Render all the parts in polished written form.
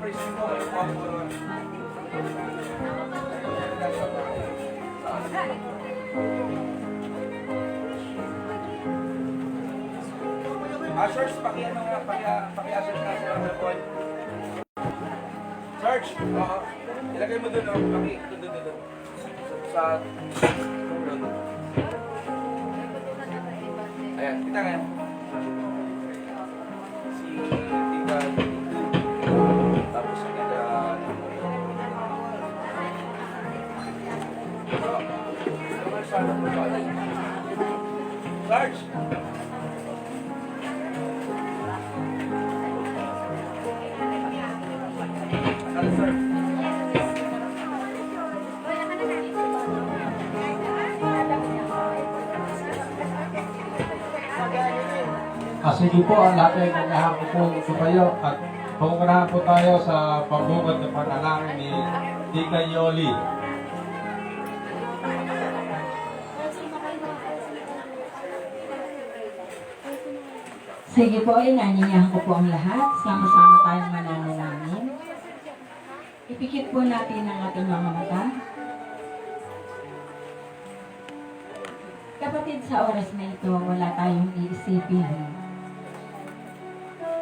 praise mo, Search, paki-ano nga, paki-assert nga sa number point. Search, oo. Ilagay mo doon, doon. Sa... Ayan, kita nga. Si Tika, tapos si Tika... Search! Sige po, ang lahat ay nangyahang po tumayo at pumunahan po tayo sa pagbukod ng panalangin ni Tika Yoli. Sige po, inanyayahan ko po ang lahat. Sama-sama tayong mananalangin. Ipikit po natin ang ating mga mata. Kapatid, sa oras na ito, wala tayong iisipin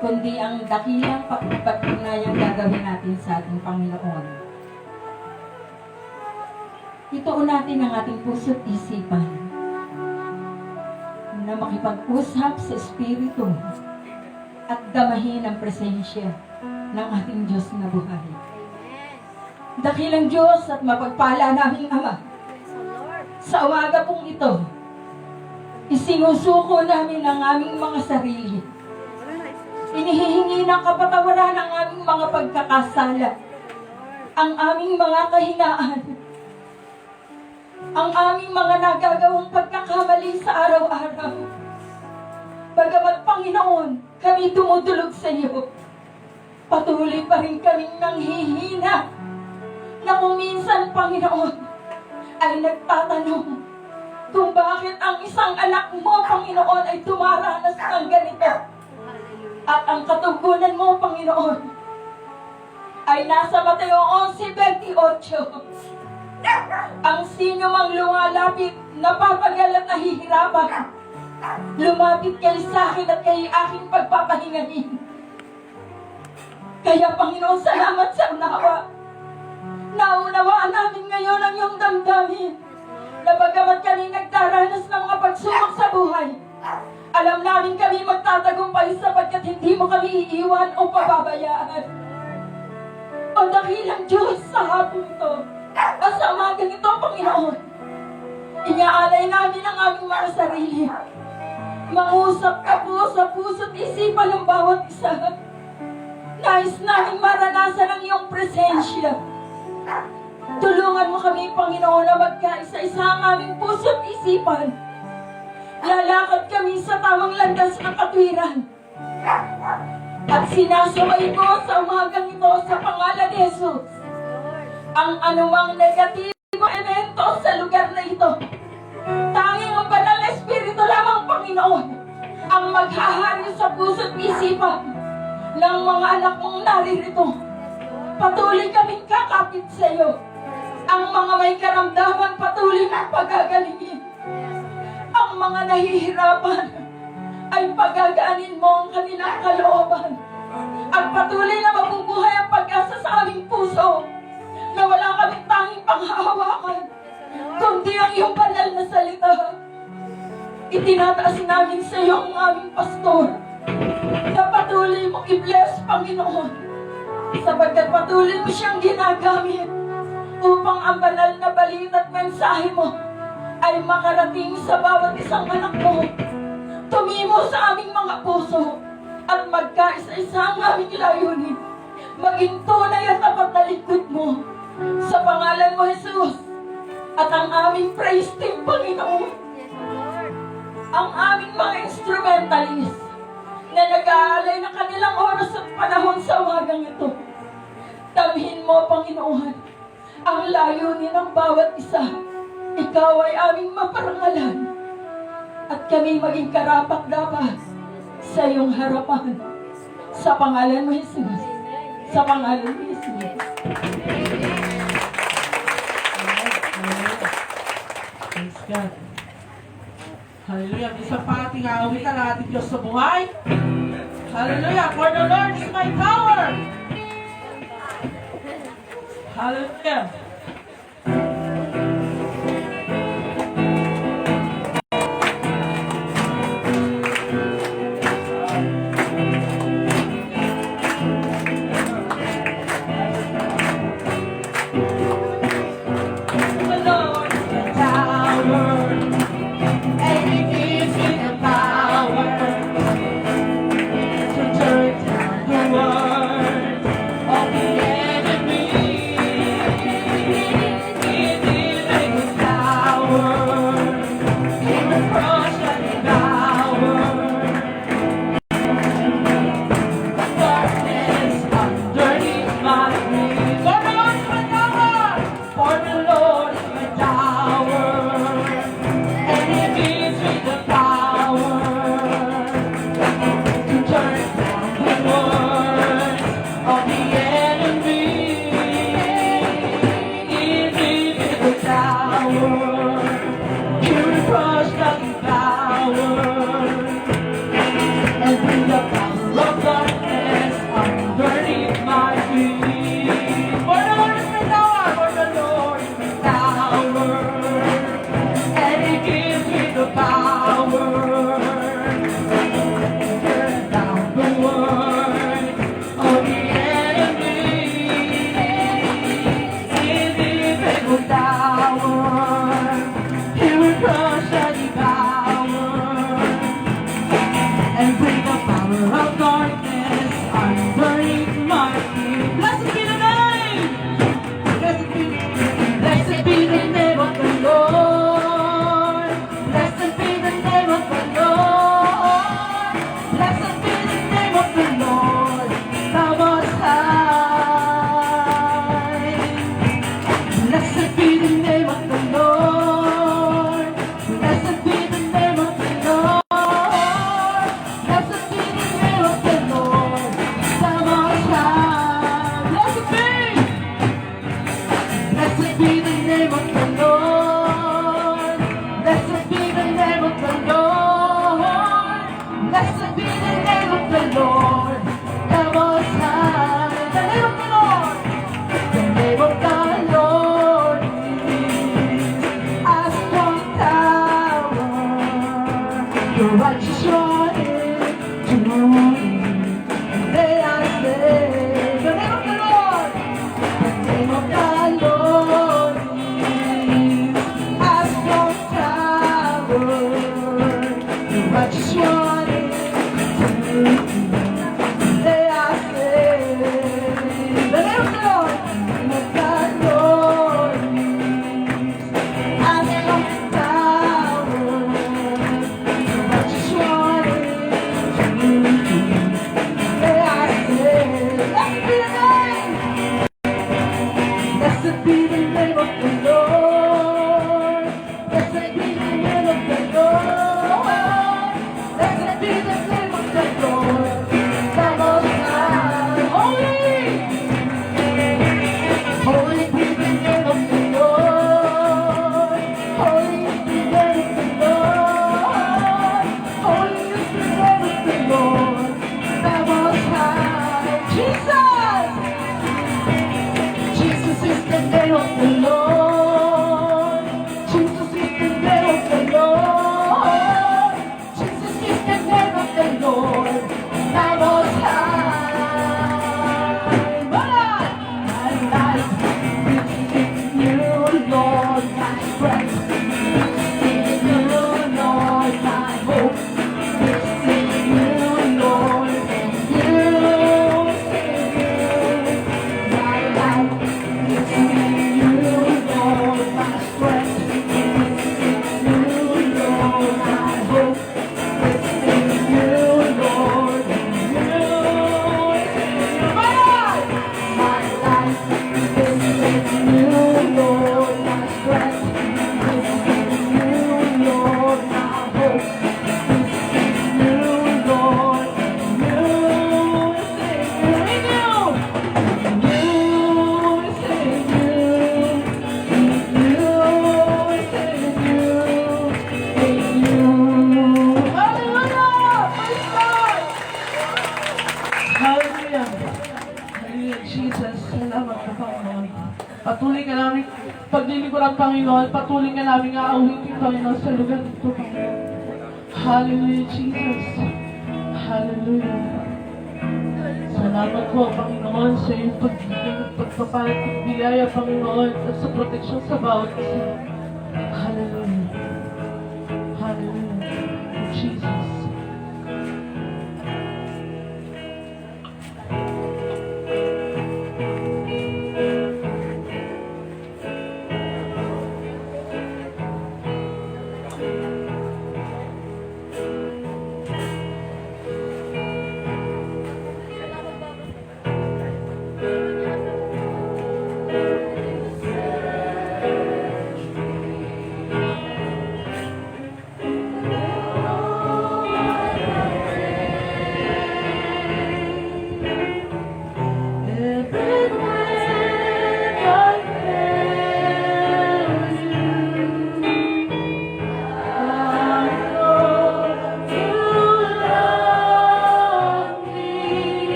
kundi ang dakilang pagpatunayang gagawin natin sa ating Panginoon. Ituon natin ang ating puso't isipan na makipag-usap sa Espiritu at damahin ang presensya ng ating Diyos na buhay. Dakilang Diyos at mapagpala naming Ama, sa umaga pong ito, isinusuko namin ang aming mga sarili. Inihihingi ng kapatawaran ang aming mga pagkakasala, ang aming mga kahinaan, ang aming mga nagagawang pagkakamali sa araw-araw. Bagamat Panginoon, kami tumutulog sa iyo, patuloy pa rin kaming nanghihina na kung minsan, Panginoon, ay nagtatanong kung bakit ang isang anak mo, Panginoon, ay tumaranas ng ganito. At ang katugunan mo, Panginoon, ay nasa Mateo 11:28. Ang sino mang lumalapit, napapagal at nahihirapan, lumapit kayo sa akin at kayo aking pagpapahingahin. Kaya, Panginoon, salamat sa unawa. Naunawaan namin ngayon ang iyong damdamin na bagamat kami nagdaranas ng mga pagsubok sa buhay, alam namin kami magtatagumpay sapagkat hindi mo kami iiwan o pababayaan. O dakilang Diyos, sa hapong ito, o sa umagang ito, Panginoon, inaalay namin ang aming mga sarili. Mangusap ka po sa puso't isipan ng bawat isa. Nais namin maranasan ang iyong presensya. Tulungan mo kami, Panginoon, na magkaisa-isa ang aming puso't isipan. Lalakad kami sa tamang landas ng katwiran. At sinasaway ko sa umagang ito sa pangalan ni Jesus ang anumang negatibo evento sa lugar na ito. Tanging ang banal na Espiritu lamang, Panginoon, ang maghahari sa puso't isipan ng mga anak mong naririto. Patuloy kaming kakapit sa iyo. Ang mga may karamdaman, patuloy mong pagagalingin. Ang mga nahihirapan ay pagagaanin mo ang kanilang kalooban. At patuloy na mabubuhay ang pag-asa sa aming puso na wala kaming tanging panghahawakan kundi ang iyong banal na salita. Itinataas namin sa iyo ang aming pastor na patuloy mong i-bless, Panginoon, sapagkat patuloy mo siyang ginagamit upang ang banal na balita at mensahe mo ay makarating sa bawat isang anak mo. Tumimo sa aming mga puso at magkaisa-isa ang aming layunin. Maging tunay at tapat na lingkod mo sa pangalan mo, Jesus. At ang aming praise team, Panginoon, ang aming mga instrumentalist na nag-aalay ng kanilang oras at panahon sa umagang ito. Tamhin mo, Panginoon, ang layunin ng bawat isa. Ikaw ay aming maparangalan at kami maging karapat-dapat sa iyong harapan. Sa pangalan mo, Jesus. Sa pangalan ni Jesus. Praise God. Hallelujah. Isa pa ating aawitan ang ating Diyos sa buhay. Hallelujah. For the Lord is my power. Hallelujah. The Lord is my tower. And He gives me the power to turn down the world of the enemy. Panginoon. Patuloy ka namin paglilingkuran, Panginoon. Patuloy ka namin aawitin, Panginoon, sa lugar nito, Panginoon. Hallelujah, Jesus. Hallelujah. Salamat po, Panginoon, sa iyong pagpapalit biyaya, Panginoon, at sa proteksyon sa bawat isa. Hallelujah. Hallelujah. Jesus.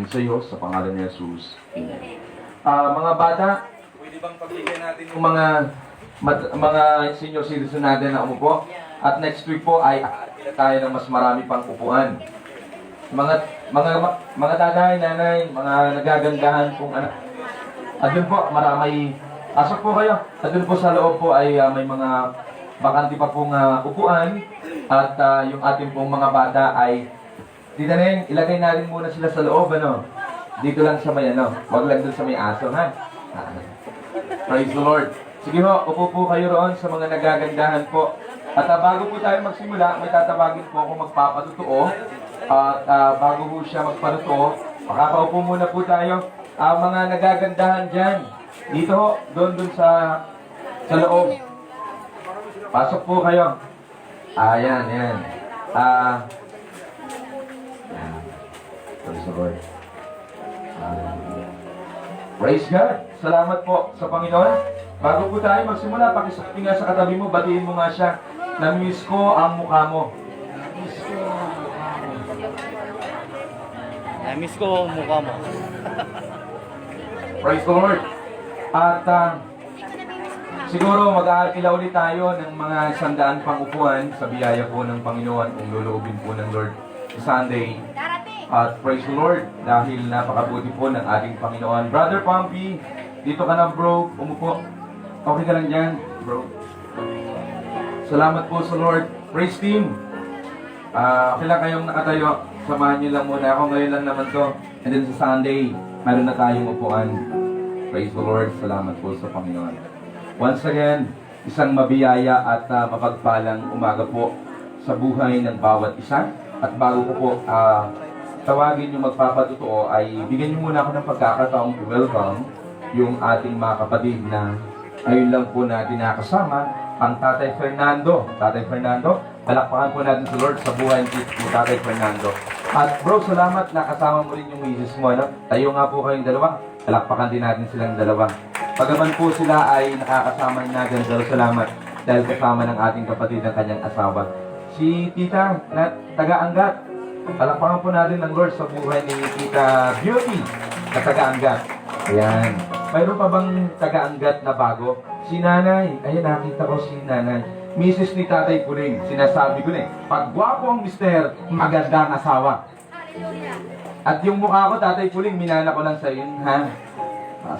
namin sa iyo sa pangalan ni Jesus. Amen. Mga bata, Pwede bang pagbigyan natin yung mga senior citizen natin na umupo. At next week po ay aatin tayo ng mas marami pang upuan. Mga tatay, nanay, mga nagagandahan pong anak. At yun po, marami. Asok po kayo. At yun po sa loob po ay may mga bakanti pa pong upuan. At yung ating pong mga bata ay Tita Neng, ilagay natin muna sila sa loob, ano? Dito lang sa may, ano? Huwag lang doon sa may aso, ha? Praise the Lord. Sige ho, upo po kayo roon sa mga nagagandahan po. At bago po tayo magsimula, may tatabagin po ako magpapatutuo. At bago po siya magpatutuo, makakaupo muna po tayo. Mga nagagandahan dyan. Dito ho, doon sa loob. Pasok po kayo. Ayan, yan. Praise the Lord. Praise God. Salamat po sa Panginoon. Bago po tayo magsimula, pakisabi nga sa katabi mo, batiin mo nga siya. Namiss ko ang mukha mo. Namiss ko ang mukha mo. Praise the Lord. At siguro mag-aakila ulit tayo ng mga 100 pang upuan sa biyaya po ng Panginoon kung luluubin po ng Lord sa Sunday. At praise the Lord dahil napakabuti po ng ating Panginoon. Brother Pompey, dito ka na bro, umupo. Okay ka lang dyan, bro. Salamat po sa Lord. Praise team. Okay lang kayong nakatayo. Samahan niyo lang muna ako. Ngayon lang naman to. And then sa Sunday, meron na tayong upuan. Praise the Lord. Salamat po sa Panginoon. Once again, isang mabiyaya at mapagpalang umaga po sa buhay ng bawat isa. At bago ko po tawagin yung magpapatutuo ay bigyan niyo muna ako ng pagkakataong welcome yung ating mga kapatid na ayun lang po natin nakasama, ang Tatay Fernando. Tatay Fernando, palakpakan po natin sa Lord sa buhay ng Tatay Fernando. At bro, salamat na kasama mo rin yung misis mo. Ano? Tayo nga po kayong dalawa, palakpakan din natin silang dalawa. Pagaman po sila ay nakakasama na ganda, salamat dahil kasama ng ating kapatid ng kanyang asawa. Si Tita na taga-Angat, palakpakan po natin ng Lord sa buhay ni Tita Beauty na taga-Angat. Ayan. Mayroon pa bang taga-Angat na bago? Si Nanay. Ayan, nakita ko si Nanay. Mrs. ni Tatay Puling. Sinasabi ko na pag gwapo ang mister, maganda ang asawa. At yung mukha ko, Tatay Puling, minana ko lang sa iyo, ha?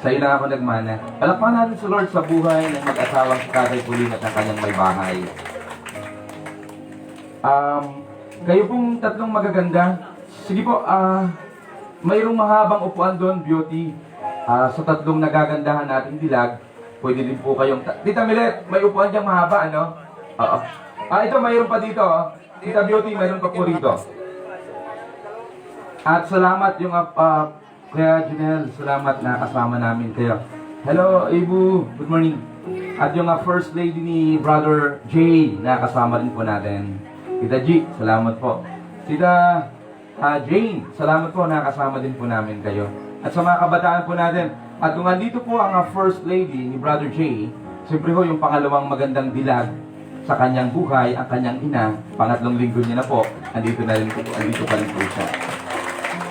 Sa iyo lang ako nagmana. Palakpakan natin sa Lord sa buhay ng mag-asawang si Tatay Puling at ang kanyang may bahay. Kayo pong tatlong magaganda. Sige po, mayroong mahabang upuan doon, Beauty. Sa tatlong nagagandahan nating dilag, pwede din po kayong... Tita Milet, may upuan diyang mahaba, ano? Oo. Ito, mayroon pa dito. Tita Beauty, mayroon pa po rito. At salamat yung... Kaya Janelle, salamat na kasama namin kayo. Hello, Ibu. Good morning. At yung First Lady ni Brother Jay, na kasama rin po natin. Tita G, salamat po. Tita Jane, salamat po, nakasama din po namin kayo. At sa mga kabataan po natin, at kung andito po ang First Lady ni Brother Jay, siyempre ho yung pangalawang magandang dilag sa kanyang buhay, ang kanyang ina, pangatlong linggo niya na po, andito pa rin po siya.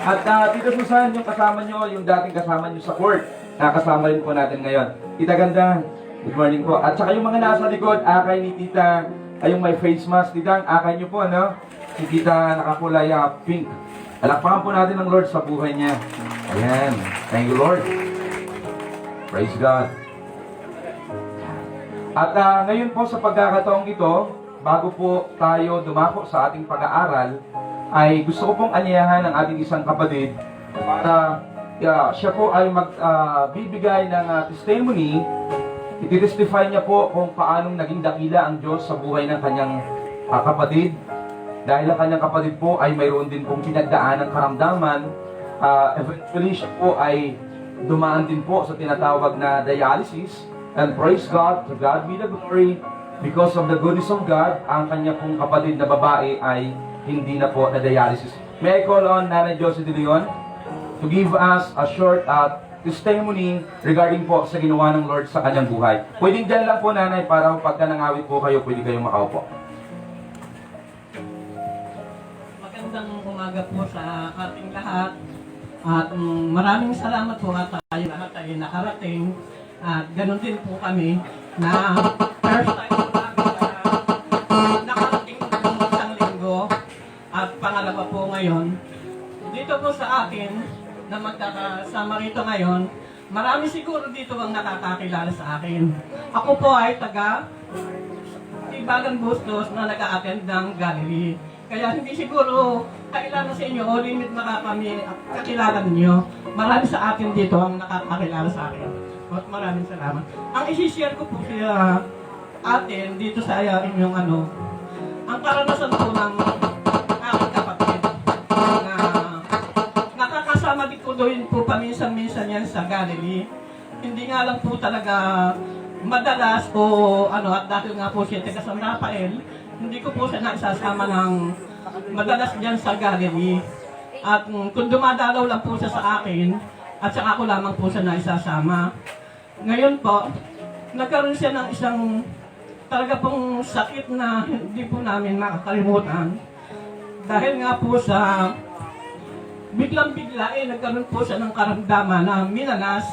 At Tita Susan, yung kasama nyo, yung dating kasama nyo sa court, nakasama rin po natin ngayon. Tita Ganda, good morning po. At saka yung mga nasa likod, akay ni Tita, ay yung may face mask, Tita, akay nyo po, ano? Si Tita nakakulay pink. Alakpakan po natin ng Lord sa buhay niya. Ayan. Thank you, Lord. Praise God. At ngayon po sa pagkakataong ito, bago po tayo dumako sa ating pag-aaral, ay gusto ko pong anyayahan ng ating isang kapatid para siya po ay magbibigay ng testimony. Iti-testify niya po kung paanong naging dakila ang Diyos sa buhay ng kanyang kapatid. Dahil ang kanyang kapatid po ay mayroon din pong pinagdaan ng karamdaman. Eventually siya po ay dumaan din po sa tinatawag na dialysis. And praise God, to God be the glory. Because of the goodness of God, ang kanya pong kapatid na babae ay hindi na po na dialysis. May I call on Nanay Josie De Leon to give us a short testimony regarding po sa ginawa ng Lord sa kanyang buhay. Pwedeng dyan lang po, Nanay, para pagka nangawit po kayo, pwede kayong makaupo. Magandang umaga po sa ating lahat. At maraming salamat po at tayo lahat ay nakarating. At ganun din po kami na first time po namin na nakarating ng isang linggo. At pangalawa po ngayon, dito po sa akin na magkakasama rito ngayon, marami siguro dito ang nakakakilala sa akin. Ako po ay taga Ibagan Bustos na nag-a-attend ng Galilee. Kaya hindi siguro kailangan sa inyo o limit na kami kakilala ninyo. Marami sa atin dito ang nakakakilala sa akin. At maraming salamat. Ang isi-share ko po sa atin dito sa inyong ang karanasan po ng aking kapatid na nakakasama din ko doon po paminsan-minsan yan sa Galilee. Hindi nga lang po talaga madalas o at dahil nga po siya taga San Rafael, hindi ko po siya naisasama ng madalas dyan sa Galilee. At kung dumadalaw lang po siya sa akin, at saka ako lamang po siya naisasama. Ngayon po, nagkaroon siya ng isang talaga pong sakit na hindi po namin makakalimutan. Dahil nga po sa biglang-bigla nagkaroon po siya ng karamdaman na minanas.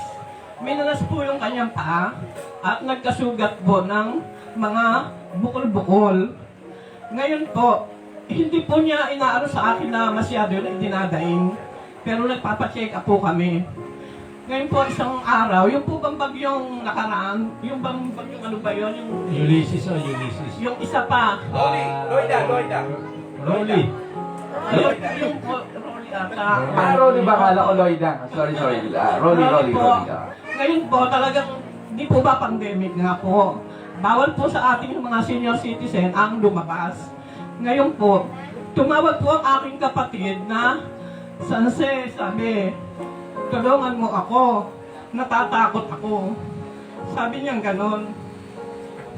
Minanas po yung kanyang paa at nagkasugat po ng mga bukol-bukol. Ngayon po, hindi po niya inaano sa akin na masyado na dinadaing. Pero nagpapacheck up po kami. Ngayon po, isang araw, yung po bang bagyong nakaraan, yung bang bagyong ano ba yun? Yung Ulysses o Ulysses? yung isa pa. Loida. Rolly. Yung Rolly ata. Rolly ba? Kala ko Loida. Sorry. Rolly. Ngayon po, talagang di po ba pandemic nga po. Bawal po sa ating mga senior citizen ang lumabas. Ngayon po, tumawag po ang aking kapatid na Sanse, sabi, tulungan mo ako, natatakot ako. Sabi niya ganon.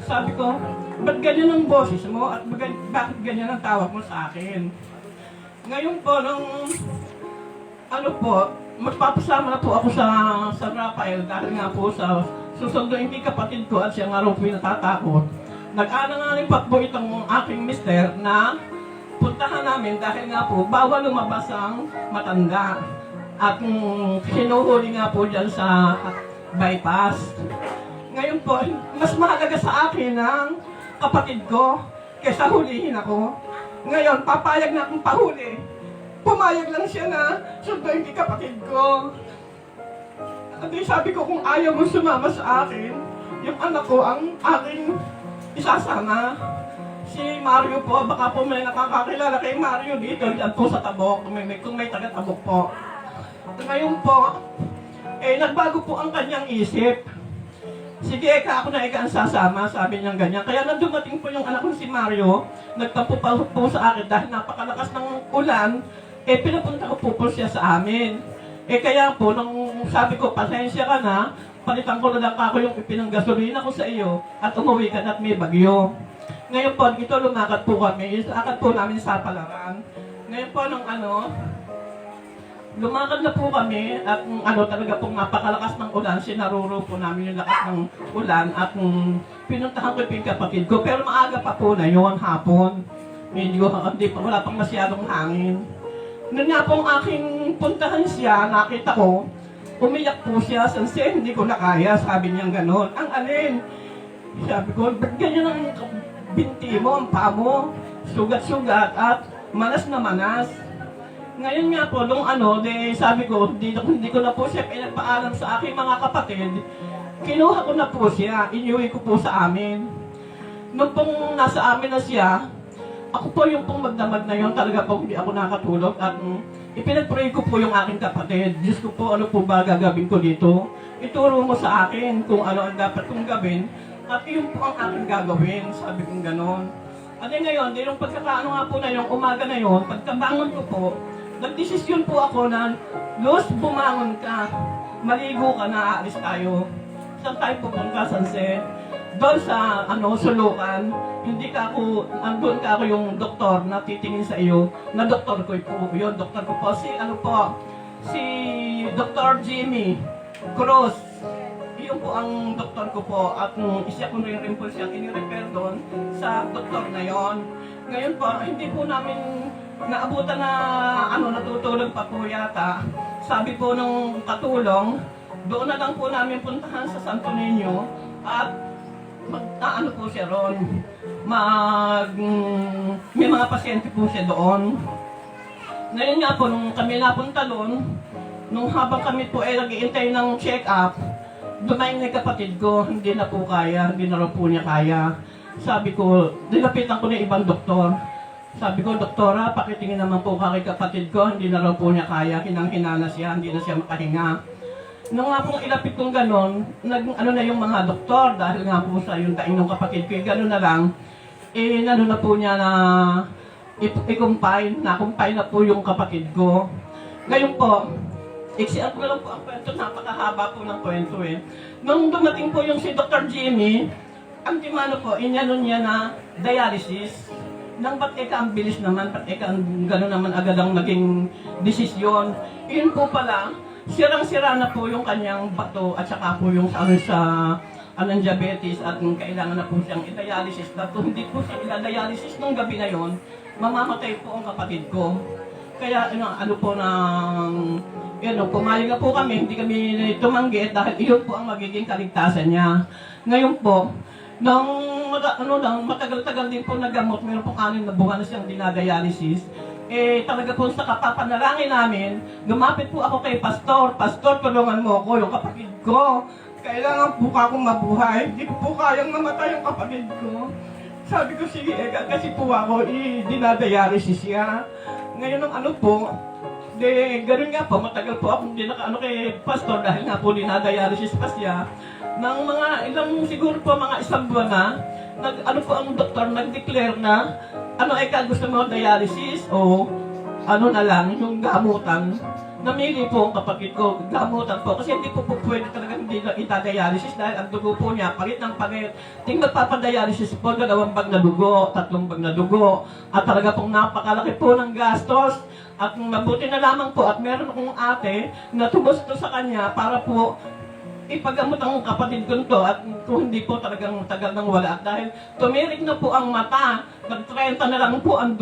Sabi ko, ba't ganyan ang boses mo at bakit ganyan ang tawag mo sa akin? Ngayon po, magpapasama na po ako sa San Rafael dahil nga po sa susunduin kay kapatid ko at siya nga rin po natatakot. Nag-alanganin pa po itong aking mister na puntahan namin dahil nga po bawal lumabas ang matanda. At sinuhuli nga po dyan sa bypass. Ngayon po, mas mahalaga sa akin ang kapatid ko kaysa hulihin ako. Ngayon, papayag na akong pahuli. Pumayag lang siya na sunduin kay kapatid ko. At sabi ko kung ayaw mo sumama sa akin, yung anak ko ang aking isasama. Si Mario po, baka po may nakakakilala kay Mario dito, dyan po sa Tabok, kung may taga-Tabok po. Ngayon po, nagbago po ang kanyang isip. Sige, ako na ang sasama, sabi niya ganyan. Kaya nang dumating po yung anak ko si Mario, nagtampo pa po sa akin dahil napakalakas ng ulan, pinapunta ko po siya sa amin. Kaya po, nung sabi ko, pasensya ka na, palitan ko na lang ako yung ipinanggasolina ko sa iyo at umuwi ka na at may bagyo. Ngayon po, dito lumakad po kami, lakad po namin sa Palaran. Ngayon po, lumakad na po kami at talaga pong napakalakas ng ulan, sinaruro po namin yung lakas ng ulan at pinuntahan ko yung kapatid ko. Pero maaga pa po na yun, hapon. Medyo, wala pang masyadong hangin. Nung nga pong aking puntahan siya, nakita ko, umiyak po siya, Sanse, hindi ko na kaya, sabi niya gano'n. Ang alin? Sabi ko, ba't ganyan ang binti mo, ang paa mo, sugat-sugat at manas na manas. Ngayon nga po, nung sabi ko, hindi ko na po siya pinagpaalam sa aking mga kapatid. Kinuha ko na po siya, inuwi ko po sa amin. Nung pong nasa amin na siya, ako po yung pong magdamag na yun, talaga po hindi ako nakatulog. At ipinag-pray ko po yung aking kapatid. Diyos ko po, ano po ba gagawin ko dito? Ituro mo sa akin kung ano ang dapat kong gawin. At yun po ang aking gagawin, sabi kong ganon. At ngayon, nung pagkakaano nga po na yung umaga na yun, pagkabangon ko po, nagdesisyon po ako na, Luz, bumangon ka. Maligo ka na, aalis tayo. Saan tayo pupunta, Sanse? Doon sa, sulukan. Hindi ka ako, andun ka ako yung doktor na titingin sa iyo, na doktor ko po yun. Doktor ko po, si Dr. Jimmy Cruz. Yun po ang doktor ko po. At isya ko rin po siyang inirefer doon sa doktor na yon. Ngayon po, hindi po namin naabutan na natutulog pa po yata. sabi po ng katulong, doon na lang po namin puntahan sa Santo Niño at ano po siya ron. May mga pasyente po siya doon. Ngayon nga po, nung kami napunta doon, nung habang kami po ay nag-iintay ng check-up, dumating na kapatid ko, hindi na po kaya, hindi na raw po niya kaya. Sabi ko, nilapitan ko na ibang doktor. Sabi ko, doktora, pakitingin naman po kay kapatid ko, hindi na raw po niya kaya, hinang-hina na siya, hindi na siya makahinga. Nung nga pong ilapit kong ganon, ano na yung mga doktor, dahil nga po sa yung daing ng kapatid ko, ganon na lang, ano na po niya na i-confine na po yung kapatid ko. Ngayon po, iksiat ko lang po ang kwento, napakahaba po ng kwento eh. Nung dumating po yung si Dr. Jimmy, ang timano po, inyano niya na dialysis. Nang ba't ang bilis naman, ba't ang gano'n naman agad ang naging desisyon. Yun po pala, sirang-sira na po yung kanyang bato at saka po yung sa diabetes at kailangan na po siyang i-dialysis. Dahil kung hindi po siya i-dialysis nung gabi na yon, mamamatay po ang kapatid ko. Kaya ano po pumayag na po kami, hindi kami tumanggi dahil iyon po ang magiging kaligtasan niya. Ngayon po, matagal-tagal din po nagamot, meron pong 6 na buwan na siyang dinadialysis. Talaga po sa kapapanalangin namin, lumapit po ako kay Pastor, Pastor, tulungan mo ako, yung kapatid ko. Kailangan po akong mabuhay, hindi ko po kayang mamatay yung kapatid ko. Sabi ko, sige, kasi po ako, dinadialysis siya. Ngayon ganun nga po, matagal po ako hindi kay Pastor dahil nga po dinadialysis pa siya. Nang mga siguro po mga 1 buwan na, ang doktor nag-declare na, gusto mo dialysis o na lang, yung gamutan. Namili po ang kapatid ko, gamutan po, kasi hindi po pwede talaga hindi ita-dialysis dahil ang dugo po niya, palit ng palit. Ting magpapadialysis po, 2 bag na dugo, 3 bag na dugo, at talaga pong napakalaki po ng gastos. At mabuti na lamang po at meron akong ate na tumusto sa kanya para po ipagamot ang kapatid ko to at kung hindi po talagang tagal nang wala. At dahil tumirik na po ang mata, nag-30 na lang po ang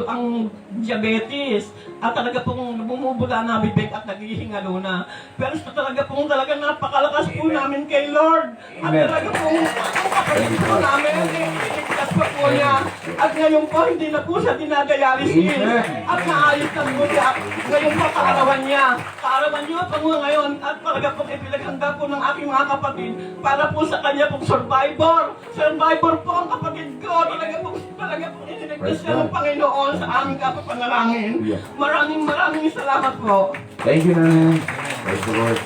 diabetes at talaga pong bumubula na bibig at naghihingalo na. Pero talaga napakalakas po namin kay Lord. At talaga pong ang kapatid po namin, iligtas pa po niya. At ngayon po, hindi na po siya dinadialysis. At naayos na po siya. Ngayon po, kaarawan niya. Kaarawan niyo pa mo ngayon. At talaga pong ipinaghanda po ng aking mga kapatid para po sa kanya pong survivor. Survivor po ang kapatid ko. Talaga pong itinigtas siya ng Panginoon sa aming kapapanalangin. Maraming salamat po. Thank you, Nanay. Praise the Lord.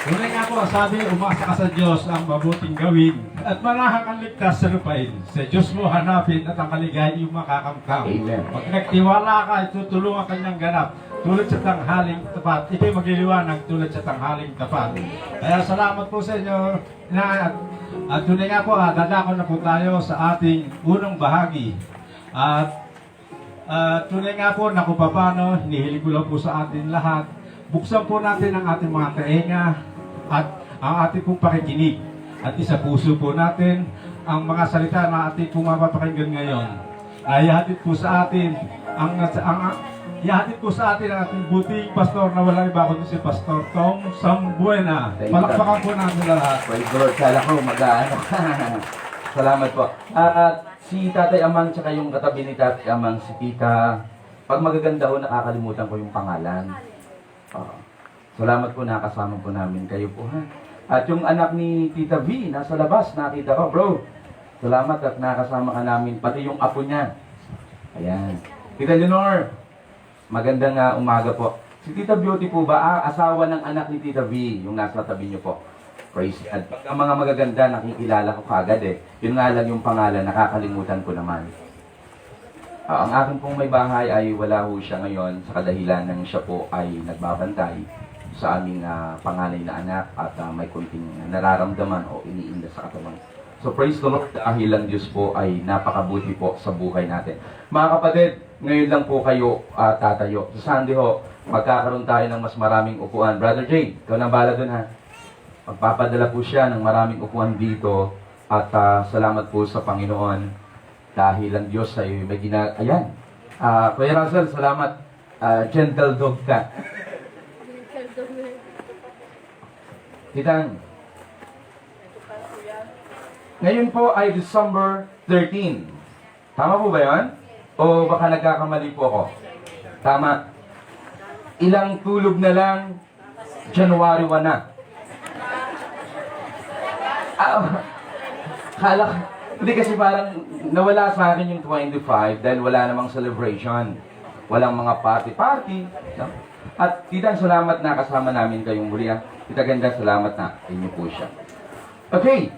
Tunay nga po, sabi, umasa ka sa Diyos ang mabuting gawin at marahang ang ligtas sa lupain. Sa Diyos mo hanapin at ang kaligay iyong makakamkam. Amen. Pag nagtiwala ka, itutulungan kanyang ganap tulad sa tanghaling tapat. Ito'y magliliwanag tulad sa tanghaling tapat. Kaya salamat po sa inyo. At tunay nga po, dadako na po tayo sa ating unang bahagi. At tunay nga po na kung paano, hinihiling ko lang po sa atin lahat. Buksan po natin ang ating mga tainga at ang ating pong pakikinig. At isa puso po natin ang mga salita na ating pong mapapakinggan ngayon. Ay ihatid po sa atin ang ating buting pastor na walang iba kundi si Pastor Tom Sambuena. Palakpakan po natin lahat. Praise the Lord. Kala ko mag-aano. Salamat po. At si Tatay Amang tsaka yung katabi ni Tatay Amang, si Tita, pag magaganda ho, nakakalimutan ko yung pangalan. Salamat po, nakasama po namin kayo po, ha. At yung anak ni Tita V, nasa labas, nakita ko, bro. Salamat at nakasama ka namin, pati yung apo niya. Ayan. Tita Leonor, magandang umaga po. Si Tita Beauty po ba, asawa ng anak ni Tita V, yung nasa tabi niyo po. Praise God. Pag ang mga magaganda, nakikilala ko kagad eh. Yun nga lang yung pangalan, nakakalimutan ko naman. Ang akin pong may bahay ay wala ho siya ngayon sa kadahilan ng siya po ay nagbabantay sa aming panganay na anak at may kunting nararamdaman o iniinda sa katawan. So praise the Lord dahil ang Diyos po ay napakabuti po sa buhay natin. Mga kapatid, ngayon lang po kayo tatayo. Sa Sunday ho, magkakaroon tayo ng mas maraming upuan. Brother Jay, ikaw nang bala dun ha. Magpapadala po siya ng maraming upuan dito at salamat po sa Panginoon. Dahil ang Diyos ay may Ayan. Kuya Russell, salamat. Gentle dog ka. Titang. Ngayon po ay December 13. Tama po ba yun? O baka nagkakamali po ako? Tama. Ilang tulog na lang, January 1 na. Hindi kasi parang nawala sa akin yung 25 dahil wala namang celebration. Walang mga party-party. No? At Tita, salamat na kasama namin kayong muli. Tita Ganda, salamat na. Inyo po siya. Okay.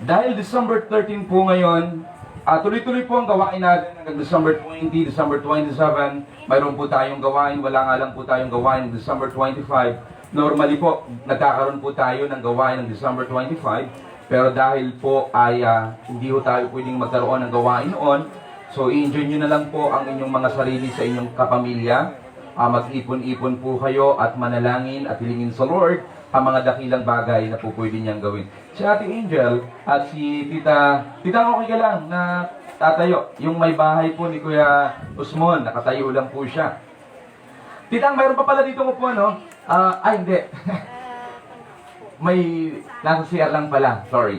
Dahil December 13 po ngayon, tuloy-tuloy po ang gawain natin hanggang December 20, December 27. Mayroon po tayong gawain. Wala nga lang po tayong gawain December 25. Normally po, nagkakaroon po tayo ng gawain ng December 25. Pero dahil po ay hindi po tayo pwedeng magkaroon ng gawain noon, so i-enjoy nyo na lang po ang inyong mga sarili sa inyong kapamilya. Mag-ipon-ipon po kayo at manalangin at hilingin sa Lord ang mga dakilang bagay na po pwede niyang gawin. Si Ate Angel at si Tita okay ka lang na tatayo. Yung may bahay po ni Kuya Usmon, nakatayo lang po siya. Titang, mayroon pa pala dito upuan, no? Hindi. May nasa CR lang pala. Sorry.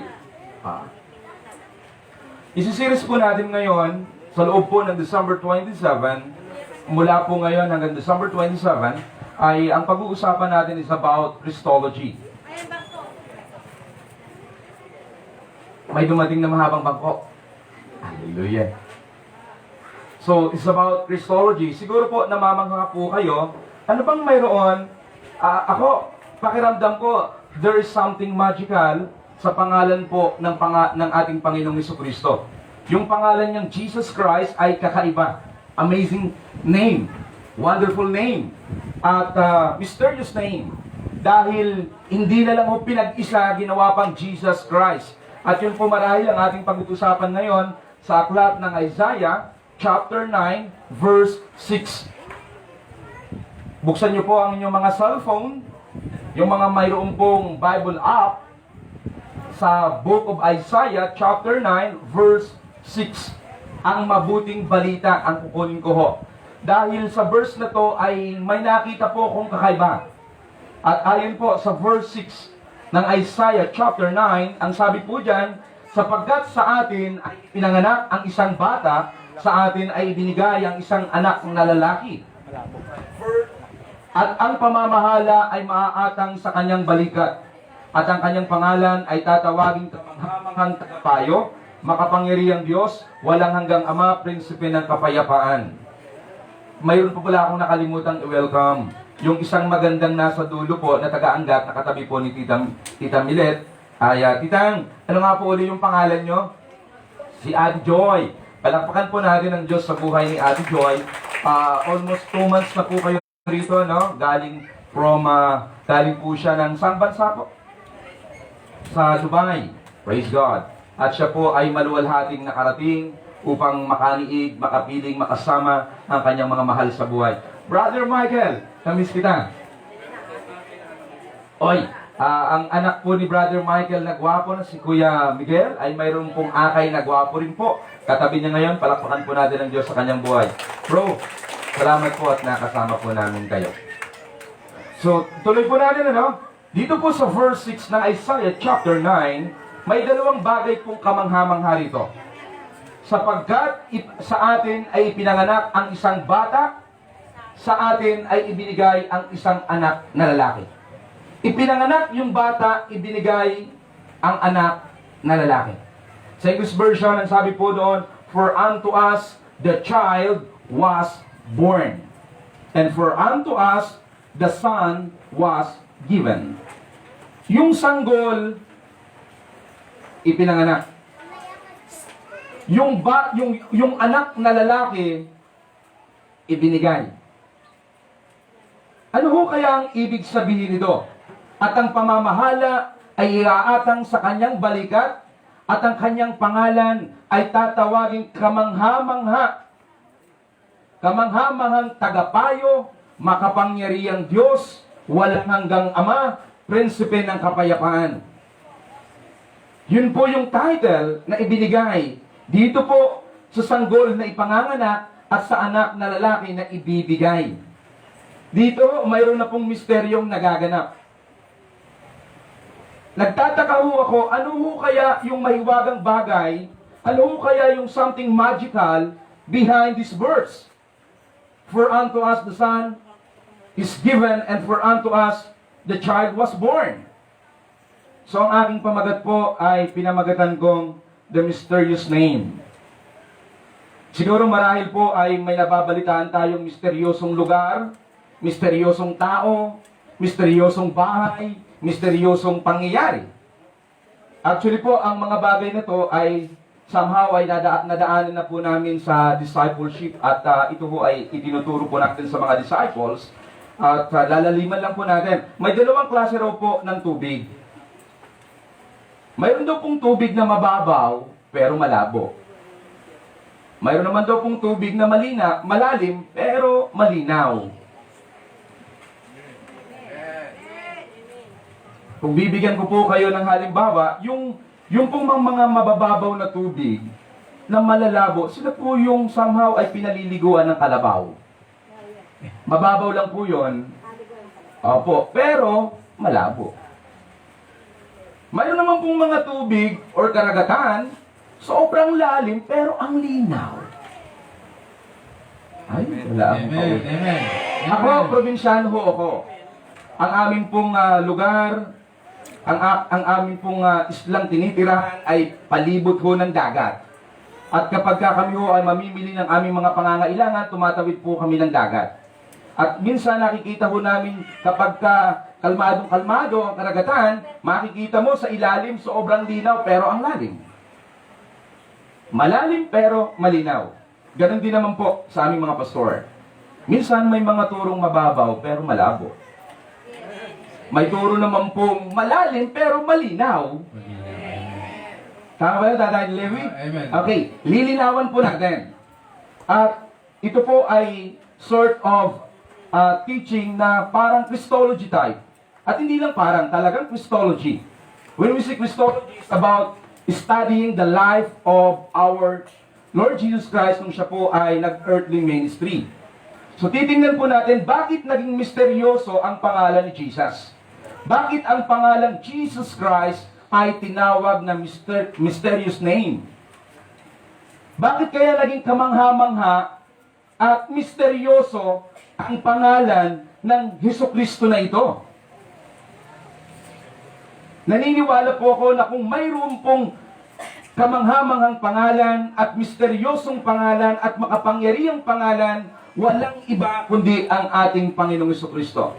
Isi-series po natin ngayon sa loob po ng December 27, mula po ngayon hanggang December 27, ay ang pag-uusapan natin is about Christology. May dumating na mahabang bangko. Hallelujah. So, it's about Christology. Siguro po, namamangha po kayo. Ano bang mayroon? Ako, pakiramdam ko, there is something magical sa pangalan po ng ating Panginoong Jesucristo. Yung pangalan niyang Jesus Christ ay kakaiba. Amazing name. Wonderful name. At mysterious name. Dahil hindi na lang po pinag-isa, ginawa pang Jesus Christ. At yun po marahil ang ating pag-usapan ngayon sa aklat ng Isaiah, chapter 9, verse 6. Buksan niyo po ang inyong mga cellphone, yung mga mayroon pong Bible app, sa Book of Isaiah, chapter 9, verse 6. Ang mabuting balita ang kukunin ko ho. Dahil sa verse na to ay may nakita po kong kakaiba. At ayon po sa verse 6 ng Isaiah chapter 9, ang sabi po dyan, sapagkat sa atin ay pinanganak ang isang bata, sa atin ay ibinigay ang isang anak na lalaki. At ang pamamahala ay maaatang sa kanyang balikat. At ang kanyang pangalan ay tatawaging kamanghamanghang tagapayo, makapangyarihang Diyos, walang hanggang Ama, Prinsipe ng kapayapaan. Mayroon po pala akong nakalimutang i-welcome. Yung isang magandang nasa dulo po na taga-anggat, nakatabi po ni Tita Milet. Titang, ano nga po ulit yung pangalan nyo? Si Ate Joy. Palakpakan po natin ang Diyos sa buhay ni Ate Joy. Almost 2 months na po kayo rito, no? Galing po siya ng saan bansa po? Sa Dubai. Praise God. At siya po ay maluwalhating nakarating upang makaniig, makapiling, makasama ang kanyang mga mahal sa buhay. Brother Michael, namiss kita. Oy, ang anak po ni Brother Michael na gwapo na si Kuya Miguel ay mayroon pong akay na gwapo rin po. Katabi niya ngayon, palakpakan po natin ang Diyos sa kanyang buhay. Bro, salamat po at nakasama po namin kayo. So, tuloy po natin, ano? Dito po sa verse 6 ng Isaiah chapter 9, may dalawang bagay pong kamangha-mangha rito. Sapagkat sa atin ay ipinanganak ang isang bata, sa atin ay ibinigay ang isang anak na lalaki. Ipinanganak yung bata, ibinigay ang anak na lalaki. Sa English version, ang sabi po doon, for unto us the child was born, and for unto us the son was given. Yung sanggol, ipinanganak. Yung anak na lalaki, ibinigay. Ano ho kaya ang ibig sabihin nito? At ang pamamahala ay iaatang sa kanyang balikat, at ang kanyang pangalan ay tatawaging kamangha-mangha. Kamangha-manghang tagapayo, makapangyarihang Diyos, walang hanggang Ama, Prinsipe ng kapayapaan. Yun po yung title na ibinigay dito po sa sanggol na ipanganganak at sa anak na lalaki na ibibigay. Dito, mayroon na pong misteryong nagaganap. Nagtataka ho ako, ano ho kaya yung mahiwagang bagay, ano ho kaya yung something magical behind this verse? For unto us the Son is given, and for unto us the child was born. So ang aking pamagat po ay pinamagatan kong The Mysterious Name. Siguro marahil po ay may nababalitaan tayong misteryosong lugar, misteryosong tao, misteryosong bahay, misteryosong pangyayari. Actually po, ang mga bagay na to ay somehow ay nadaanan na po namin sa discipleship at ito po ay itinuturo po natin sa mga disciples at lalaliman lang po natin. May dalawang klase raw po ng tubig. Mayroon daw pong tubig na mababaw pero malabo. Mayroon naman daw pong tubig na malalim pero malinaw. Kung bibigyan ko po kayo ng halimbawa, yung pong mga mabababaw na tubig na malalabo, sila po yung somehow ay pinaliliguan ng kalabaw. Mababaw lang po yun. Opo, pero malabo. Mayroon naman pong mga tubig or karagatan, sobrang lalim pero ang linaw. Ay, wala akong Amen. pauwi. Amen. Ako, probinsyano ho ako. Ang aming pong lugar, ang aming pong islang tinitirahan ay palibot ho ng dagat. At kapag kami ho ay mamimili ng aming mga pangangailangan, tumatawid po kami ng dagat. At minsan nakikita ho namin kapag kalmadong-kalmado ang karagatan, makikita mo sa ilalim sobrang linaw pero ang lalim. Malalim pero malinaw. Ganon din naman po sa aming mga pastor. Minsan may mga turong mababaw pero malabo. May turo naman pong malalim pero malinaw. Tama ba yun, Tatay Lewi? Amen. Okay, lilinawan po natin. At ito po ay sort of teaching na parang Christology type. At hindi lang parang, talagang Christology. When we say Christology, it's about studying the life of our Lord Jesus Christ nung siya po ay nag-earthly ministry. So titingnan po natin, bakit naging misteryoso ang pangalan ni Jesus? Bakit ang pangalan Jesus Christ ay tinawag na mysterious name? Bakit kaya naging kamangha-mangha at misteryoso ang pangalan ng Hesukristo na ito? Naniniwala po ako na kung mayroon pong kamangha-manghang pangalan at misteryosong pangalan at makapangyarihang pangalan, walang iba kundi ang ating Panginoong Hesukristo.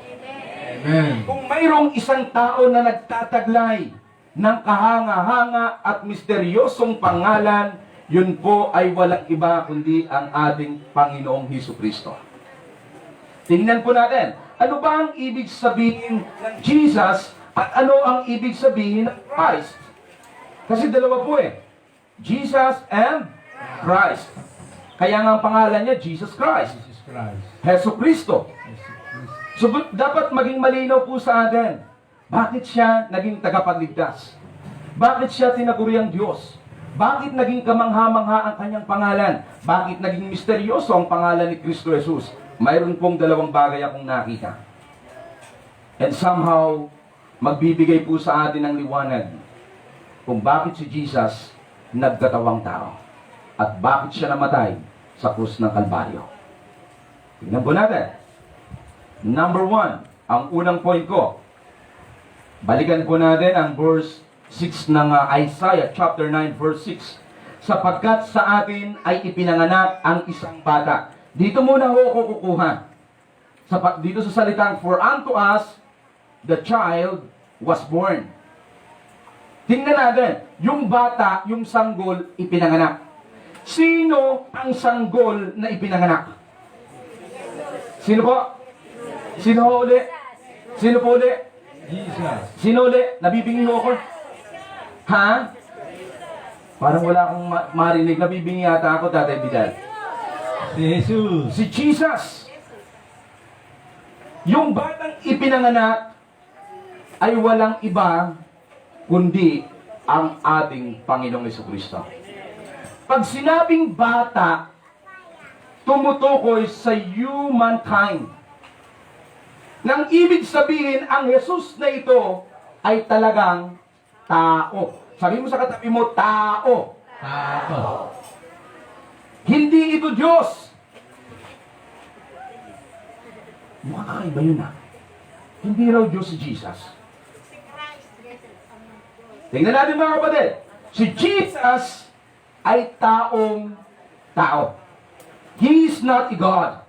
Amen. Kung mayroong isang tao na nagtataglay ng kahanga-hanga at misteryosong pangalan, yun po ay walang iba kundi ang ating Panginoong Hesukristo. Tingnan po natin, ano ba ang ibig sabihin ng Jesus at ano ang ibig sabihin ng Christ? Kasi dalawa po Jesus and Christ. Kaya nga ang pangalan niya, Jesus Christ. Jesus Christ. Hesukristo. Jesus Christ. So, dapat maging malinaw po sa atin. Bakit siya naging tagapagligtas? Bakit siya tinaguriang Diyos? Bakit naging kamangha-mangha ang kanyang pangalan? Bakit naging misteryoso ang pangalan ni Kristo Jesus? Mayroon pong dalawang bagay akong nakita. And somehow, magbibigay po sa atin ng liwanag kung bakit si Jesus nagkatawang tao at bakit siya namatay sa krus ng Kalbaryo. Tingnan po natin. Number 1, ang unang point ko. Balikan po natin ang verse 6 ng Isaiah chapter 9 verse 6. Sapagkat sa atin ay ipinanganak ang isang bata. Dito muna ho ako kukuha. Dito sa salitang, for unto us the child was born. Tingnan natin, yung bata, yung sanggol, ipinanganak. Sino ang sanggol na ipinanganak? Sino po? Sino ho uli? Sino po uli? Jesus. Sino uli? Nabibingi ho ako? Ha? Parang wala akong marinig. Nabibingi yata ako, Tatay Vidal. Si Jesus. Si Jesus. Yung batang ipinanganak ay walang iba kundi ang ating Panginoong Hesukristo. Pag sinabing bata, tumutukoy sa humankind. Nang ibig sabihin, ang Jesus na ito ay talagang tao. Sabi mo sa katabi mo, tao. Tao. Hindi ito Diyos. Mukhang kakaiba yun ha. Hindi raw Diyos si Jesus. Tingnan natin mga kapatid. Si Jesus ay taong tao. He is not a God.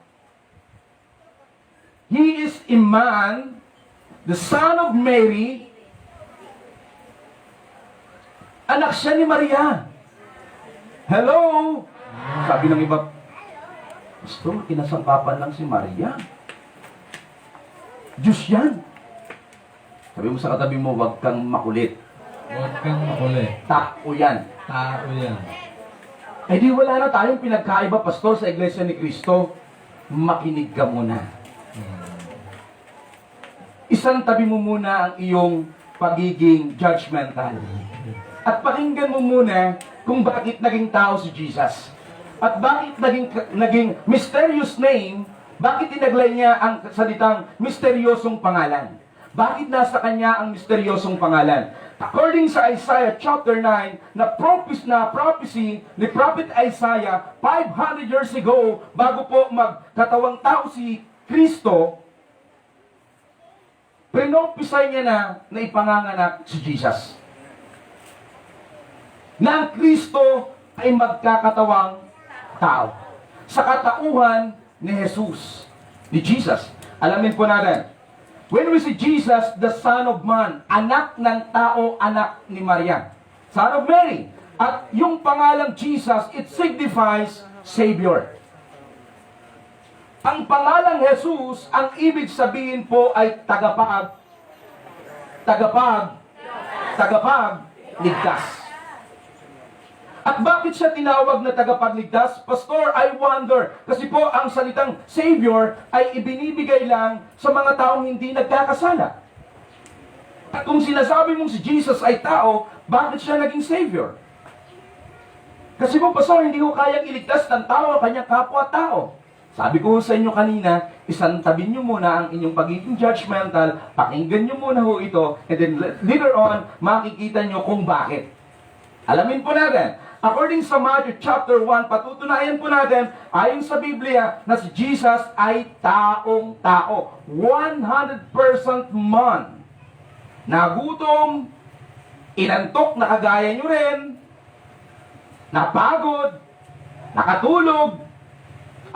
He is a man, the son of Mary. Anak siya ni Maria. Hello? Sabi ng iba, Pastor, kinasangkapan lang si Maria. Diyos yan. Sabi mo sa katabi mo, huwag kang makulit. Huwag kang makulit. Tao yan. Tao yan. Eh di wala na tayong pinagkaiba, Pastor, sa Iglesia ni Cristo. Makinig ka muna. Isang tabi mo muna ang iyong pagiging judgmental. At pakinggan mo muna kung bakit naging tao si Jesus. At bakit naging mysterious name, bakit tinaglay niya ang salitang misteryosong pangalan. Bakit nasa kanya ang misteryosong pangalan? According sa Isaiah chapter 9, na prophecy ni Prophet Isaiah 500 years ago, bago po magkatawang tao si Kristo, prinophisy niya na ipanganganak si Jesus. Na ang Kristo ay magkakatawang tao. Sa katauhan ni Jesus, ni Jesus. Alamin po natin. When we see Jesus, the Son of Man, anak ng tao, anak ni Maria, Son of Mary. At yung pangalang Jesus, it signifies Savior. Ang pangalang Jesus, ang ibig sabihin po ay tagapagligtas. At bakit siya tinawag na tagapagligtas? Pastor, I wonder. Kasi po, ang salitang Savior ay ibinibigay lang sa mga taong hindi nagkakasala. At kung sinasabi mong si Jesus ay tao, bakit siya naging Savior? Kasi po, Pastor, hindi ko kayang iligtas ng tao ang kanyang kapwa-tao. Sabi ko sa inyo kanina, isantabi nyo muna ang inyong pagiging judgmental, pakinggan nyo muna ho ito, and then later on, makikita nyo kung bakit. Alamin po natin. According sa Matthew chapter 1, patutunayan po natin, ayon sa Biblia, na si Jesus ay taong tao. 100% man. Nagutom, inantok na kagaya nyo rin, napagod, nakatulog,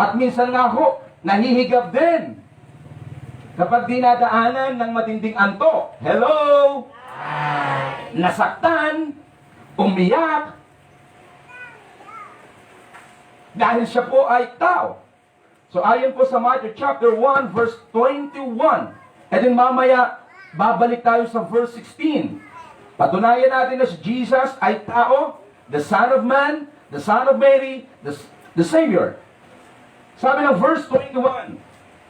at minsan nga ho, nahihigab din. Kapag dinadaanan ng matinding antok, hello? Nasaktan, umiyak, dahil siya po ay tao. So ayon po sa Matthew chapter 1 verse 21. And then mamaya, babalik tayo sa verse 16. Patunayan natin na si Jesus ay tao, the Son of Man, the Son of Mary, the Savior. Sabi ng verse 21,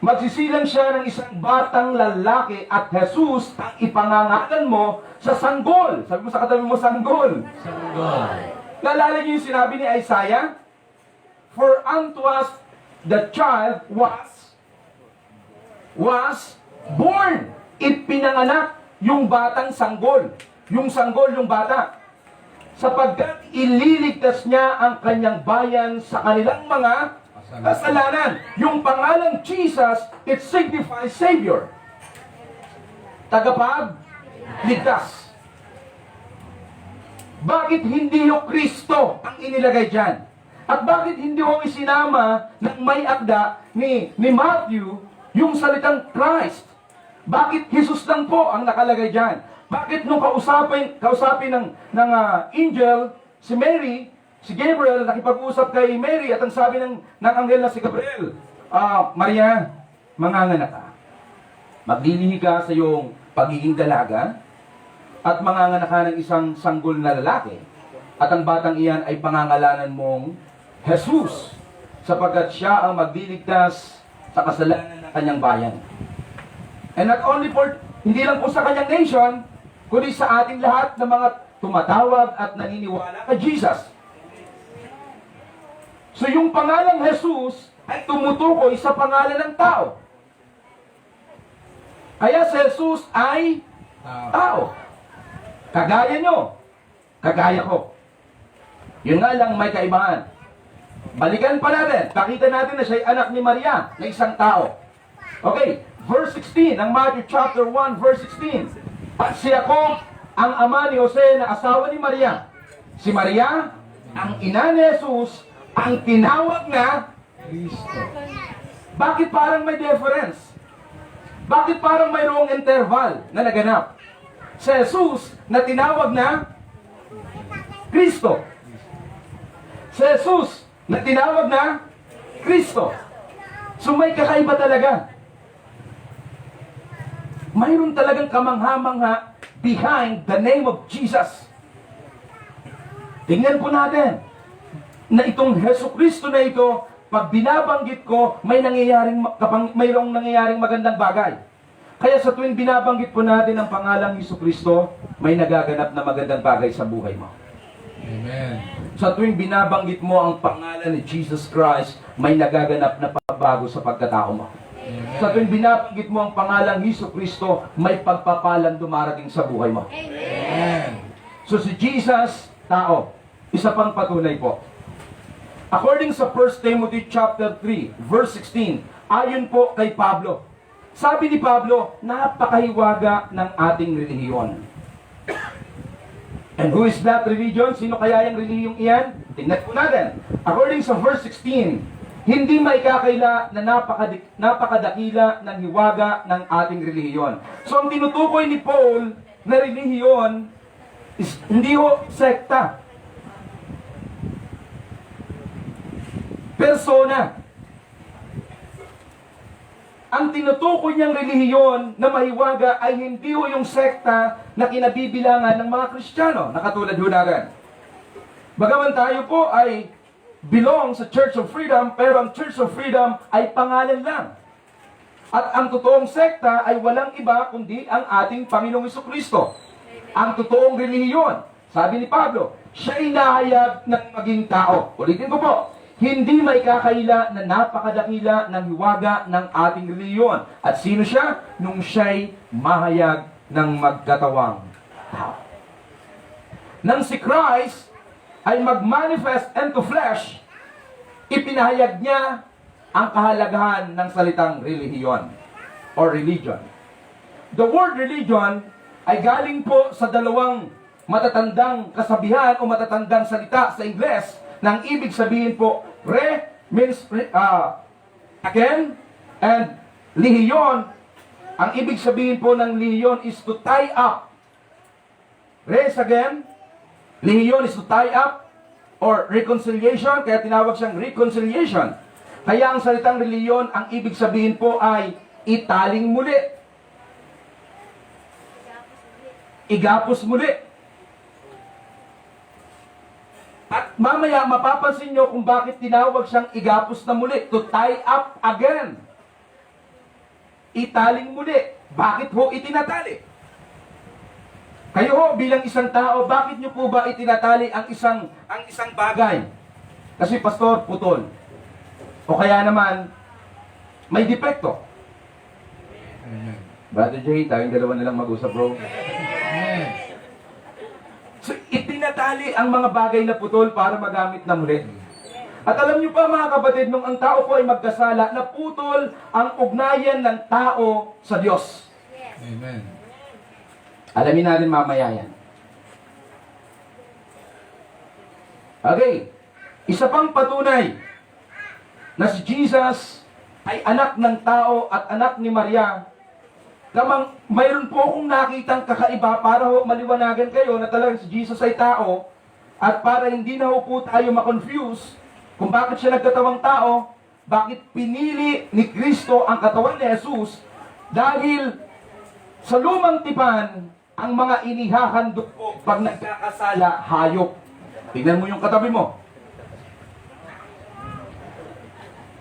magsisilang siya ng isang batang lalaki at Jesus ang ipangangalan mo sa sanggol. Sabi mo sa katabi mo, sanggol. Sanggol. Naalala niyo yung sinabi ni Isaiah? For unto us the child was born. Ipinanganak yung batang sanggol. Yung sanggol, yung bata. Sapagkat ililigtas niya ang kanyang bayan sa kanilang mga kasalanan. Yung pangalang Jesus, it signifies Savior. Tagapagligtas. Bakit hindi yung Kristo ang inilagay dyan? At bakit hindi ho isinama ng may akda ni Matthew yung salitang Christ? Bakit Jesus lang po ang nakalagay dyan? Bakit nung kausapin ng angel, si Mary, si Gabriel, nakipag-usap kay Mary at ang sabi ng anghel na si Gabriel, Maria, manganganak ka. Maglilihi ka sa iyong pagiging dalaga at manganganak ka ng isang sanggol na lalaki. At ang batang iyan ay pangangalanan mong Jesus, sapagkat siya ang magliligtas sa kasalanan ng kanyang bayan. And not only for, hindi lang po sa kanyang nation, kundi sa ating lahat ng mga tumatawag at naniniwala kay Jesus. So yung pangalang Jesus ay tumutukoy sa pangalan ng tao. Kaya si Jesus ay tao. Kagaya nyo, kagaya ko. Yun nga lang may kaibahan. Balikan pa natin. Pakita natin na siya'y anak ni Maria, na isang tao. Okay, verse 16, ng Matthew chapter 1, verse 16. At si Jacob, ang ama ni Jose na asawa ni Maria. Si Maria, ang ina ni Jesus, ang tinawag na Kristo. bakit parang may difference? Bakit parang mayroong interval na naganap? Si Jesus na tinawag na Kristo. Si Jesus na tinawag na Kristo. So may kakaiba talaga. Mayroon talagang kamangha-mangha behind the name of Jesus. Tingnan po natin na itong Hesus Kristo na ito, pag binabanggit ko, mayroong nangyayaring magandang bagay. Kaya sa tuwing binabanggit po natin ang pangalang Hesus Kristo, may nagaganap na magandang bagay sa buhay mo. Amen. Sa tuwing binabanggit mo ang pangalan ni Jesus Christ, may nagaganap na pagbabago sa pagkatao mo. Sa tuwing binabanggit mo ang pangalang Hesus Kristo, may pagpapalang dumarating sa buhay mo. Amen. So si Jesus, tao. Isa pang patunay po. According sa 1 Timothy chapter 3, verse 16, ayon po kay Pablo. Sabi ni Pablo, napakahiwaga ng ating relihiyon. And who is that religion? Sino kaya yung relihiyong iyan? Tingnan po natin. According sa verse 16, hindi maikakaila na napakadakila ng hiwaga ng ating relihiyon. So ang tinutukoy ni Paul na relihiyon is hindi ho sekta. Persona. Ang tinutukoy niyang relihiyon na mahiwaga ay hindi ho yung sekta na kinabibilangan ng mga Kristiyano, na katulad ho natin. Bagaman tayo po ay belong sa Church of Freedom, pero ang Church of Freedom ay pangalan lang. At ang totoong sekta ay walang iba kundi ang ating Panginoong Jesucristo. Ang totoong relihiyon, sabi ni Pablo, siya'y nahayag ng maging tao. Ulitin ko po, hindi maikakaila na napakadakila ng hiwaga ng ating reliyon. At sino siya? Nung siya'y mahayag ng magkatawang tao. Nang si Christ ay mag-manifest into flesh, ipinahayag niya ang kahalagahan ng salitang relihiyon or religion. The word religion ay galing po sa dalawang matatandang kasabihan o matatandang salita sa Ingles nang ibig sabihin po, re means again, and lihiyon, ang ibig sabihin po ng lihiyon is to tie up. Res again, lihiyon is to tie up or reconciliation, kaya tinawag siyang reconciliation. Kaya ang salitang reliyon, ang ibig sabihin po ay italing muli. Igapos muli. At mamaya mapapansin nyo kung bakit tinawag siyang igapos na muli, to tie up again. Italing muli. Bakit ho itinatali? Kayo ho bilang isang tao, bakit nyo po ba itinatali ang isang bagay? Kasi pastor, putol. O kaya naman, may depekto. Amen. Brother Jay, tayong dalawa na lang mag-usap, bro. Amen. So, itinatali ang mga bagay na putol para magamit na muli. At alam niyo pa mga kapatid, nung ang tao po ay magkasala, naputol ang ugnayan ng tao sa Diyos. Amen. Alamin natin mamaya yan. Okay. Isa pang patunay na si Jesus ay anak ng tao at anak ni Maria. Mayroon po akong nakitang kakaiba para ho maliwanagan kayo na talagang si Jesus ay tao at para hindi na ho po tayo makonfuse kung bakit siya nagkatawang tao, bakit pinili ni Kristo ang katawan ni Jesus dahil sa lumang tipan ang mga inihahandog po pag nagkakasala, hayop. Tingnan mo yung katabi mo.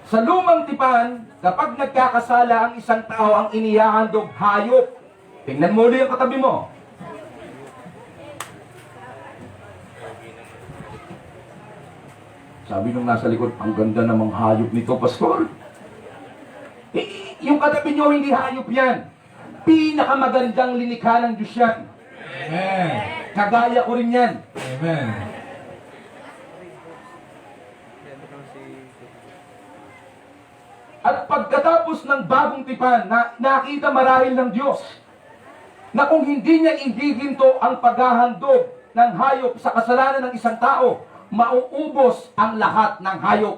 Sa lumang tipan, kapag nagkakasala ang isang tao, ang inihahandog, hayop. Tingnan mo ulit ang katabi mo. Sabi nung nasa likod, ang ganda namang hayop nito, Pastor. Yung katabi nyo, hindi hayop yan. Pinakamagandang linikha ng Diyos yan. Amen. kagaya ko rin yan. Amen. At pagkatapos ng bagong tipan, nakita marahil ng Diyos na kung hindi niya ihihinto ang paghahandog ng hayop sa kasalanan ng isang tao, mauubos ang lahat ng hayop.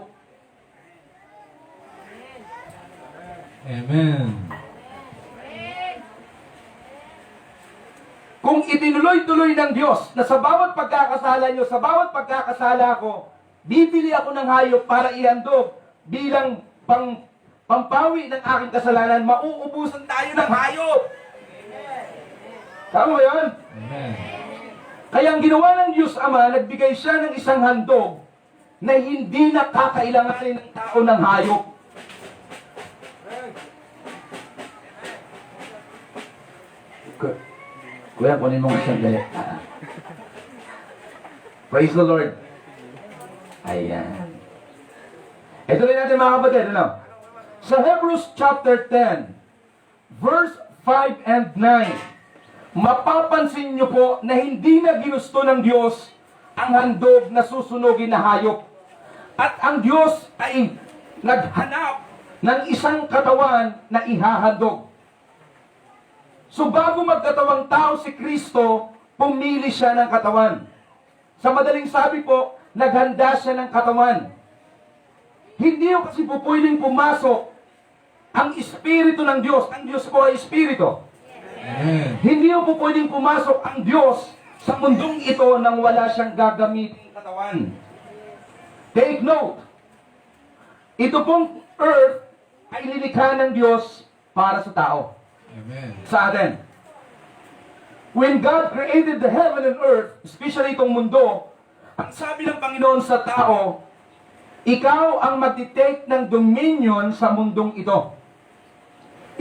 Amen. Kung itinuloy-tuloy ng Diyos na sa bawat pagkakasala nyo, sa bawat pagkakasala ko, bibili ako ng hayop para ihandog bilang pampawi ng aking kasalanan, mauubusan tayo ng hayop. Tama ba yun? Amen. Kaya ang ginawa ng Diyos Ama, nagbigay siya ng isang handog na hindi na kakailanganin ng tao ng hayop. Kuya, kunin mo ang sandali. Praise the Lord. Ayan. Ito rin natin mga kapatid, ano? Sa Hebrews chapter 10, verse 5 and 9, mapapansin nyo po na hindi na ginusto ng Diyos ang handog na susunugin na hayop. At ang Diyos ay naghanap ng isang katawan na ihahandog. So bago magkatawang tao si Kristo, pumili siya ng katawan. Sa madaling sabi po, naghanda siya ng katawan. Hindi yung kasi po pwedeng pumasok ang Espiritu ng Diyos. Ang Diyos po ay Espiritu. Amen. Hindi yung po pwedeng pumasok ang Diyos sa mundong ito nang wala siyang gagamiting katawan. Take note, ito pong earth ay nilikha ng Diyos para sa tao. Amen. Sa atin. When God created the heaven and earth, especially itong mundo, ang sabi ng Panginoon sa tao, ikaw ang mag-take ng dominion sa mundong ito.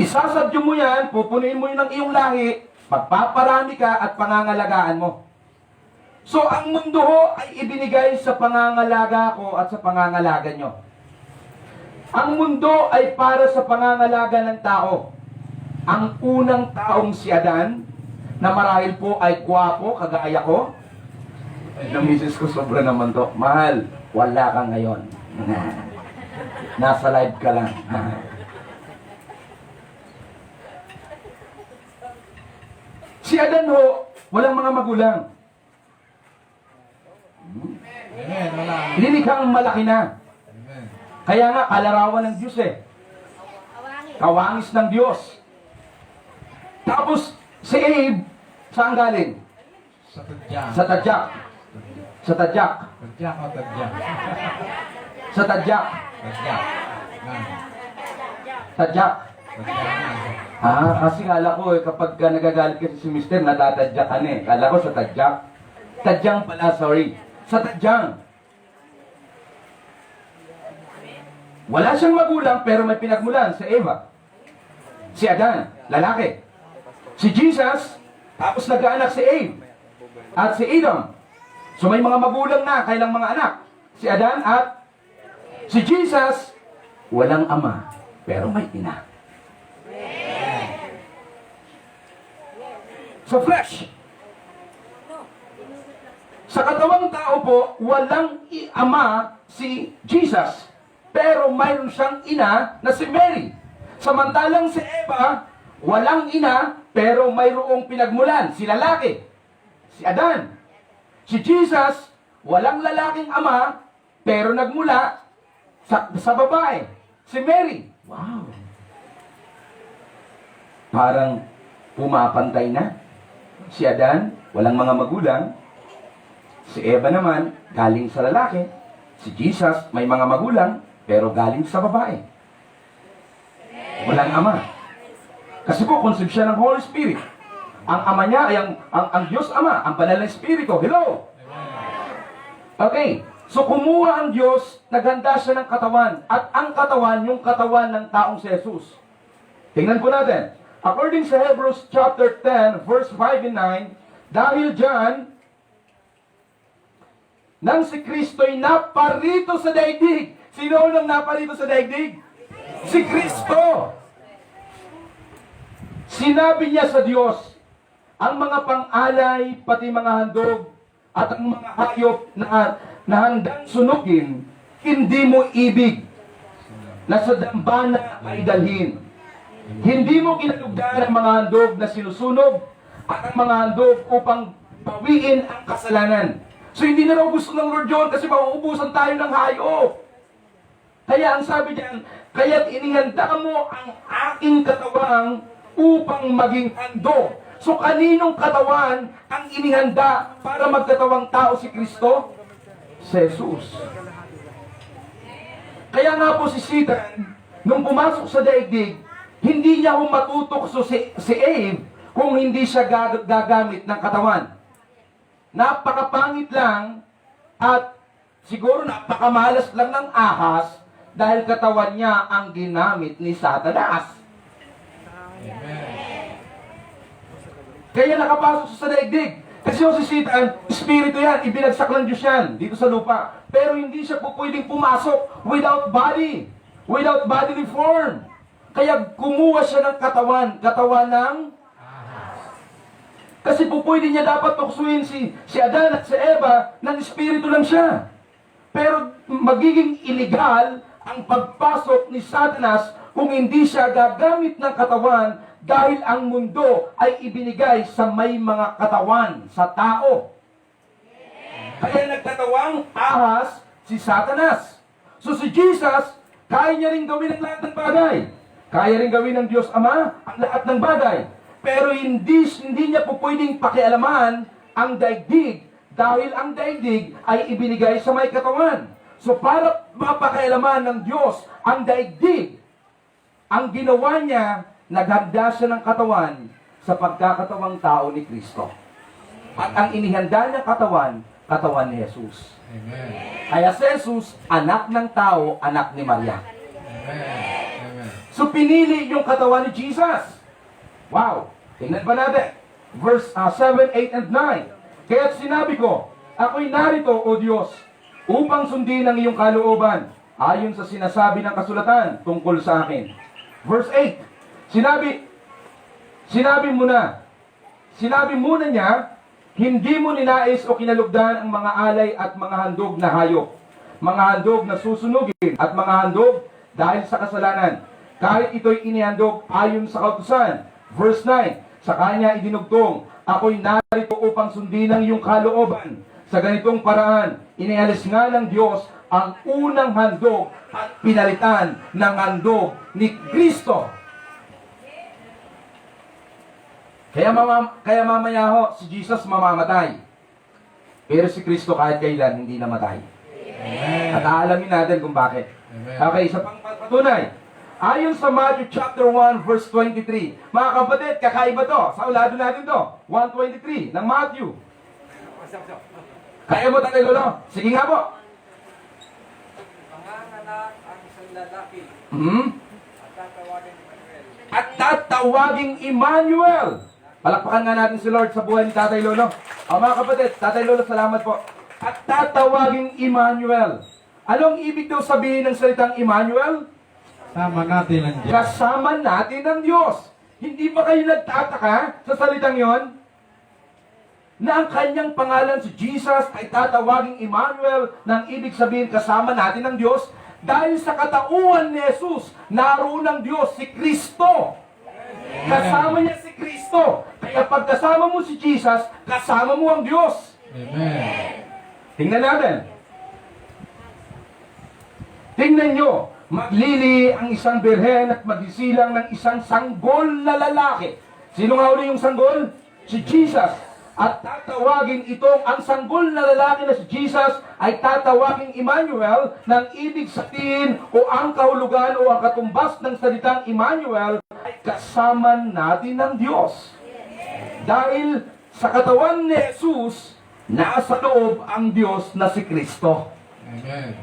Isasadyo mo yan, pupunuin mo yun ng iyong lahi, magpaparami ka at pangangalagaan mo. So, ang mundo ho ay ibinigay sa pangangalaga ko at sa pangangalaga nyo. Ang mundo ay para sa pangangalaga ng tao. Ang unang taong si Adan, na marahil po ay gwapo, kagaya ko. Ng misis ko, sobra naman to. Mahal, wala ka ngayon. Nasa live ka lang. Si Adan ho, walang mga magulang. Amen. Wala. Linikhang malaki na. Amen. Kaya nga, kalarawan ng Diyos eh. Kawangis ng Diyos. Tapos, si Abe, saan galing? Sa tadyak. Sa Tadyak. Sa Tadyak. Tadyak o tadyak? Sa Tadyak. Tadyak. Yan. Tadyak. Tadyak. Kasi kala ko kapag nagagalit kasi si Mister, natatadyakan eh. Kala ko sa Tadyak. Tadyang pala, sorry. Sa Tadyang. Wala siyang magulang pero may pinagmulan sa Eva. Si Adan, lalaki. Si Jesus, tapos nagkaanak si Abe. At si Adam. So may mga magulang na, kailang mga anak. Si Adan at si Jesus, walang ama, pero may ina. Sa flesh. Sa katawang tao po, walang ama si Jesus. Pero mayroon siyang ina na si Mary. Samantalang si Eva, walang ina, pero mayroong pinagmulan, si lalaki, si Adan. Si Jesus, walang lalaking ama, pero nagmula sa babae, si Mary. Wow! Parang pumapantay na. Si Adan, walang mga magulang. Si Eva naman, galing sa lalaki. Si Jesus, may mga magulang, pero galing sa babae. Walang ama. Kasi po, conceived siya ng Holy Spirit. Ang ama niya ay ang Diyos Ama, ang banal na Espiritu. Hello? Okay. So, kumuha ang Diyos, naghanda siya ng katawan. At ang katawan, yung katawan ng taong si Jesus. Tingnan po natin. According sa Hebrews chapter 10, verse 5 and 9, dahil dyan, nang si Kristo'y naparito sa daigdig. Sino nang naparito sa daigdig? Si Kristo! Sinabi niya sa Diyos, ang mga pang-alay, pati mga handog, at ang mga hayop na handang sunugin, hindi mo ibig na sa dambana ay dalhin. Hindi mo ginalugdan ang mga handog na sinusunog at ang mga handog upang pawiin ang kasalanan. So hindi na raw gusto ng Lord yun kasi mauubusan tayo ng hayop. Kaya ang sabi diyan, kaya't inihanda mo ang aking katawan upang maging handog. So kaninong katawan ang inihanda para magkatawang tao si Kristo? Si Jesus. Kaya nga po si Satan, nung pumasok sa daigdig, hindi niya matutukso si Eve kung hindi siya gagamit ng katawan. Napakapangit lang at siguro napakamalas lang ng ahas dahil katawan niya ang ginamit ni Satanas. Kaya nakapasok sa daigdig. Kasi yung si Satan, espiritu yan, ibinagsak ng Diyos yan dito sa lupa. Pero hindi siya po pwedeng pumasok without body, without bodily form. Kaya kumuha siya ng katawan ng kasi po pwede niya dapat tuksuin si Adan at si Eva ng espiritu lang siya. Pero magiging illegal ang pagpasok ni Satanas kung hindi siya gagamit ng katawan dahil ang mundo ay ibinigay sa may mga katawan, sa tao. Kaya nagkatawang ahas si Satanas. So si Jesus, kaya niya rin gawin ang lahat ng bagay. Kaya rin gawin ng Diyos Ama ang lahat ng bagay. Pero hindi niya po pwedeng pakialaman ang daigdig dahil ang daigdig ay ibinigay sa may katawan. So para mapakialaman ng Diyos ang daigdig, ang ginawa niya, naghanda siya ng katawan sa pagkakatawang tao ni Kristo. At ang inihanda niyang katawan ni Jesus. Amen. Kaya si Jesus, anak ng tao, anak ni Maria. Amen. So pinili yung katawan ni Jesus. Wow! Tingnan pa natin. Verse 7, 8, and 9. Kaya't sinabi ko, ako'y narito, O Diyos, upang sundin ang iyong kalooban, ayon sa sinasabi ng kasulatan tungkol sa akin. Verse 8. Sinabi muna niya, hindi mo ninais o kinalugdan ang mga alay at mga handog na hayop, mga handog na susunugin, at mga handog dahil sa kasalanan. Kahit ito'y inihandog ayon sa kautusan. Verse 9, sa kanya idinugtong, ako'y narito upang sundin ang iyong kalooban. Sa ganitong paraan, inialis nga ng Diyos ang unang handog at pinalitan ng handog ni Kristo. Kaya mamaya ho, si Jesus mamamatay. Pero si Kristo kahit kailan hindi namatay. Amen. At aalamin natin kung bakit. Amen. Okay, isa pang patunay. Ayon sa Matthew chapter 1 verse 23. Mga kapatid, kakaiba to. Sa ulado natin to. 1:23 ng Matthew. Kaya mo Tatay Lolo? Sige nga po. Panganganak ang isang lalaki At tatawaging Emmanuel. Palakpakan nga natin si Lord sa buhay ni Tatay Lolo. O mga kapatid, Tatay Lolo, salamat po. At tatawaging Emmanuel. Anong ibig daw sabihin ng salitang Emmanuel? Sama natin ang Diyos. Kasama natin ang Diyos. Hindi ba kayo nagtataka sa salitang yon? Na ang kanyang pangalan si Jesus ay tatawaging Emmanuel nang ibig sabihin kasama natin ang Diyos dahil sa katauhan ni Jesus, naroon ang Diyos, si Kristo. Kasama niya si Kristo. Kaya pag kasama mo si Jesus, kasama mo ang Diyos. Amen. Tingnan natin. Tingnan nyo, maglili ang isang birhen at magisilang ng isang sanggol na lalaki. Sino nga uli yung sanggol? Si Jesus. At tatawagin itong ang sanggol na lalaki na si Jesus ay tatawagin Emmanuel ng ibig sabihin o ang kahulugan o ang katumbas ng salitang Emmanuel ay kasama natin ng Diyos. Dahil sa katawan ni Jesus, nasa loob ang Diyos na si Kristo. Amen.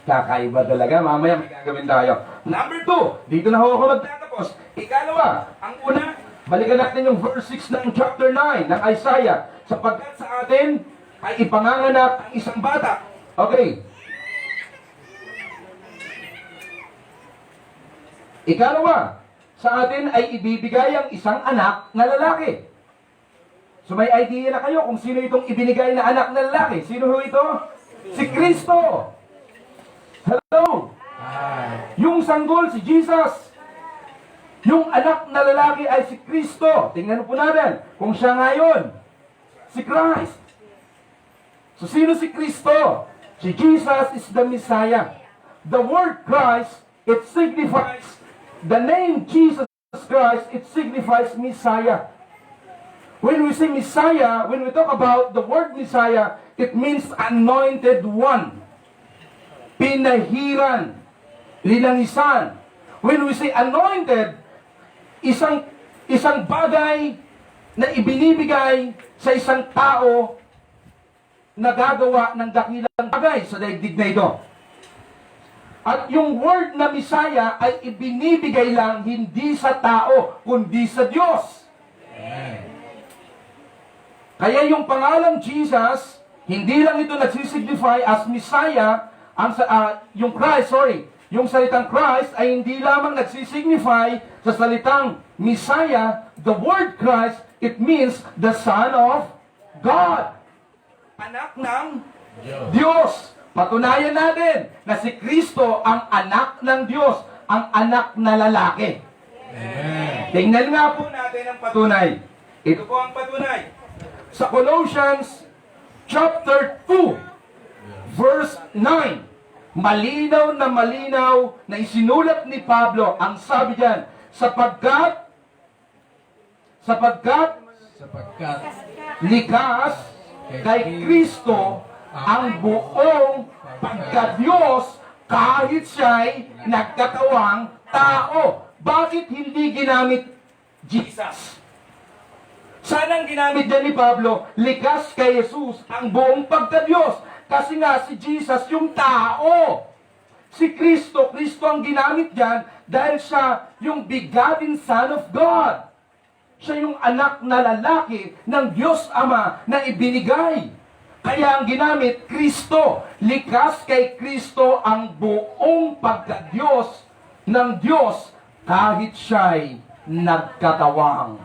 Kakaiba talaga. Mamaya may gagawin tayo. Number 2, dito na ako magtatapos. Ikalawa, ang una, balikan natin yung verse 6 ng chapter 9 ng Isaiah. Sapagkat sa atin ay ipanganganak ang isang bata. Okay. Ikalawa, sa atin ay ibibigay ang isang anak na lalaki. So may idea na kayo kung sino itong ibinigay na anak na lalaki. Sino ho ito? Si Kristo. Hello? Yung sanggol, si Jesus. Yung anak na lalaki ay si Kristo. Tingnan po natin kung siya ngayon. Si Christ. So sino si Kristo? Si Jesus is the Messiah. The word Christ, it signifies, the name Jesus Christ, it signifies Messiah. When we say Messiah, when we talk about the word Messiah, it means anointed one. Pinahiran. Linangisan. When we say anointed, isang bagay na ibinibigay sa isang tao na gagawa ng dakilang bagay sa daigdig na ito. At yung word na Messiah ay ibinibigay lang hindi sa tao, kundi sa Diyos. Kaya yung pangalang Jesus, hindi lang ito nagsisignify as Messiah, yung Christ, yung salitang Christ ay hindi lamang nagsisignify sa salitang Messiah. The word Christ, it means the Son of God. Anak ng Diyos. Patunayan natin na si Kristo ang anak ng Diyos, ang anak na lalaki. Amen. Tingnan nga po natin ang patunay. Ito po ang patunay. Sa Colossians chapter 2, verse 9, malinaw na isinulat ni Pablo, ang sabi diyan, sapagkat likas kay Kristo ang buong pagka-Diyos kahit siya'y nagkatawang tao. Bakit hindi ginamit Jesus? Sanang ginamit din ni Pablo, likas kay Jesus ang buong pagka-Diyos. Kasi nga si Jesus yung tao. Si Kristo ang ginamit diyan dahil siya yung begotten Son of God. Siya yung anak na lalaki ng Diyos Ama na ibinigay. Kaya ang ginamit, Kristo. Likas kay Kristo ang buong pagka-Diyos ng Diyos kahit siya'y nagkatawang.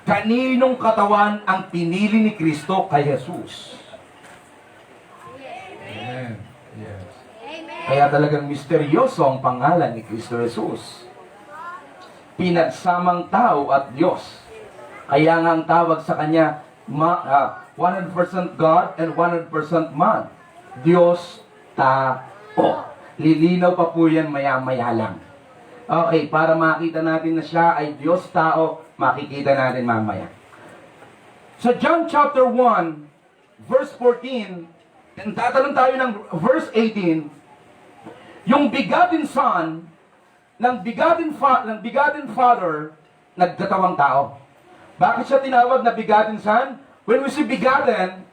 Kaninong katawan ang pinili ni Kristo kay Jesus? Amen. Yes. Kaya talagang misteryoso ang pangalan ni Kristo Jesus. Pinagsamang tao at Diyos. Kaya nga ang tawag sa Kanya, 100% God and 100% man. Diyos, tao. Lilinaw pa po yan maya-maya lang. Okay, para makita natin na siya ay Diyos, tao, makikita natin mamaya. Sa John chapter 1, verse 14, and tatalon tayo ng verse 18, yung begotten Son, ng begotten Father, nagkatawang tao. Bakit siya tinawag na begotten Son? When we say begotten,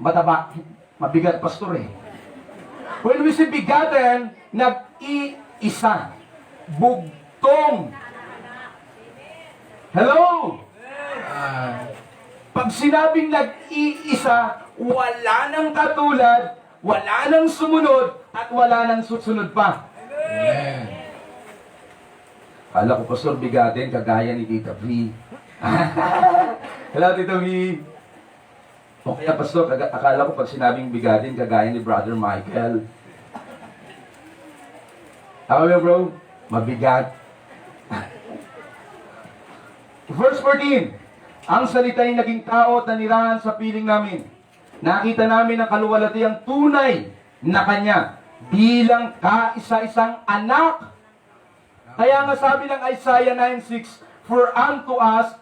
mataba, mabigat pastor eh. When we say begotten, nag-iisa. Bugtong. Hello? Pag sinabing nag-iisa, wala nang katulad, wala nang sumunod, at wala nang susunod pa. Amen. Kala ko, Pastor, bigatin, kagaya ni Tita V. Hello, Tita V. O kaya, Pastor, akala ko pag sinabing bigatin, kagaya ni Brother Michael. Ako yun, bro? Mabigat. Verse 14. Ang salita'y naging tao at nanirahan sa piling namin. Nakita namin ang kaluwalhatiang tunay na Kanya bilang kaisa-isang anak. Kaya nga sabi ng Isaiah 9:6, for unto us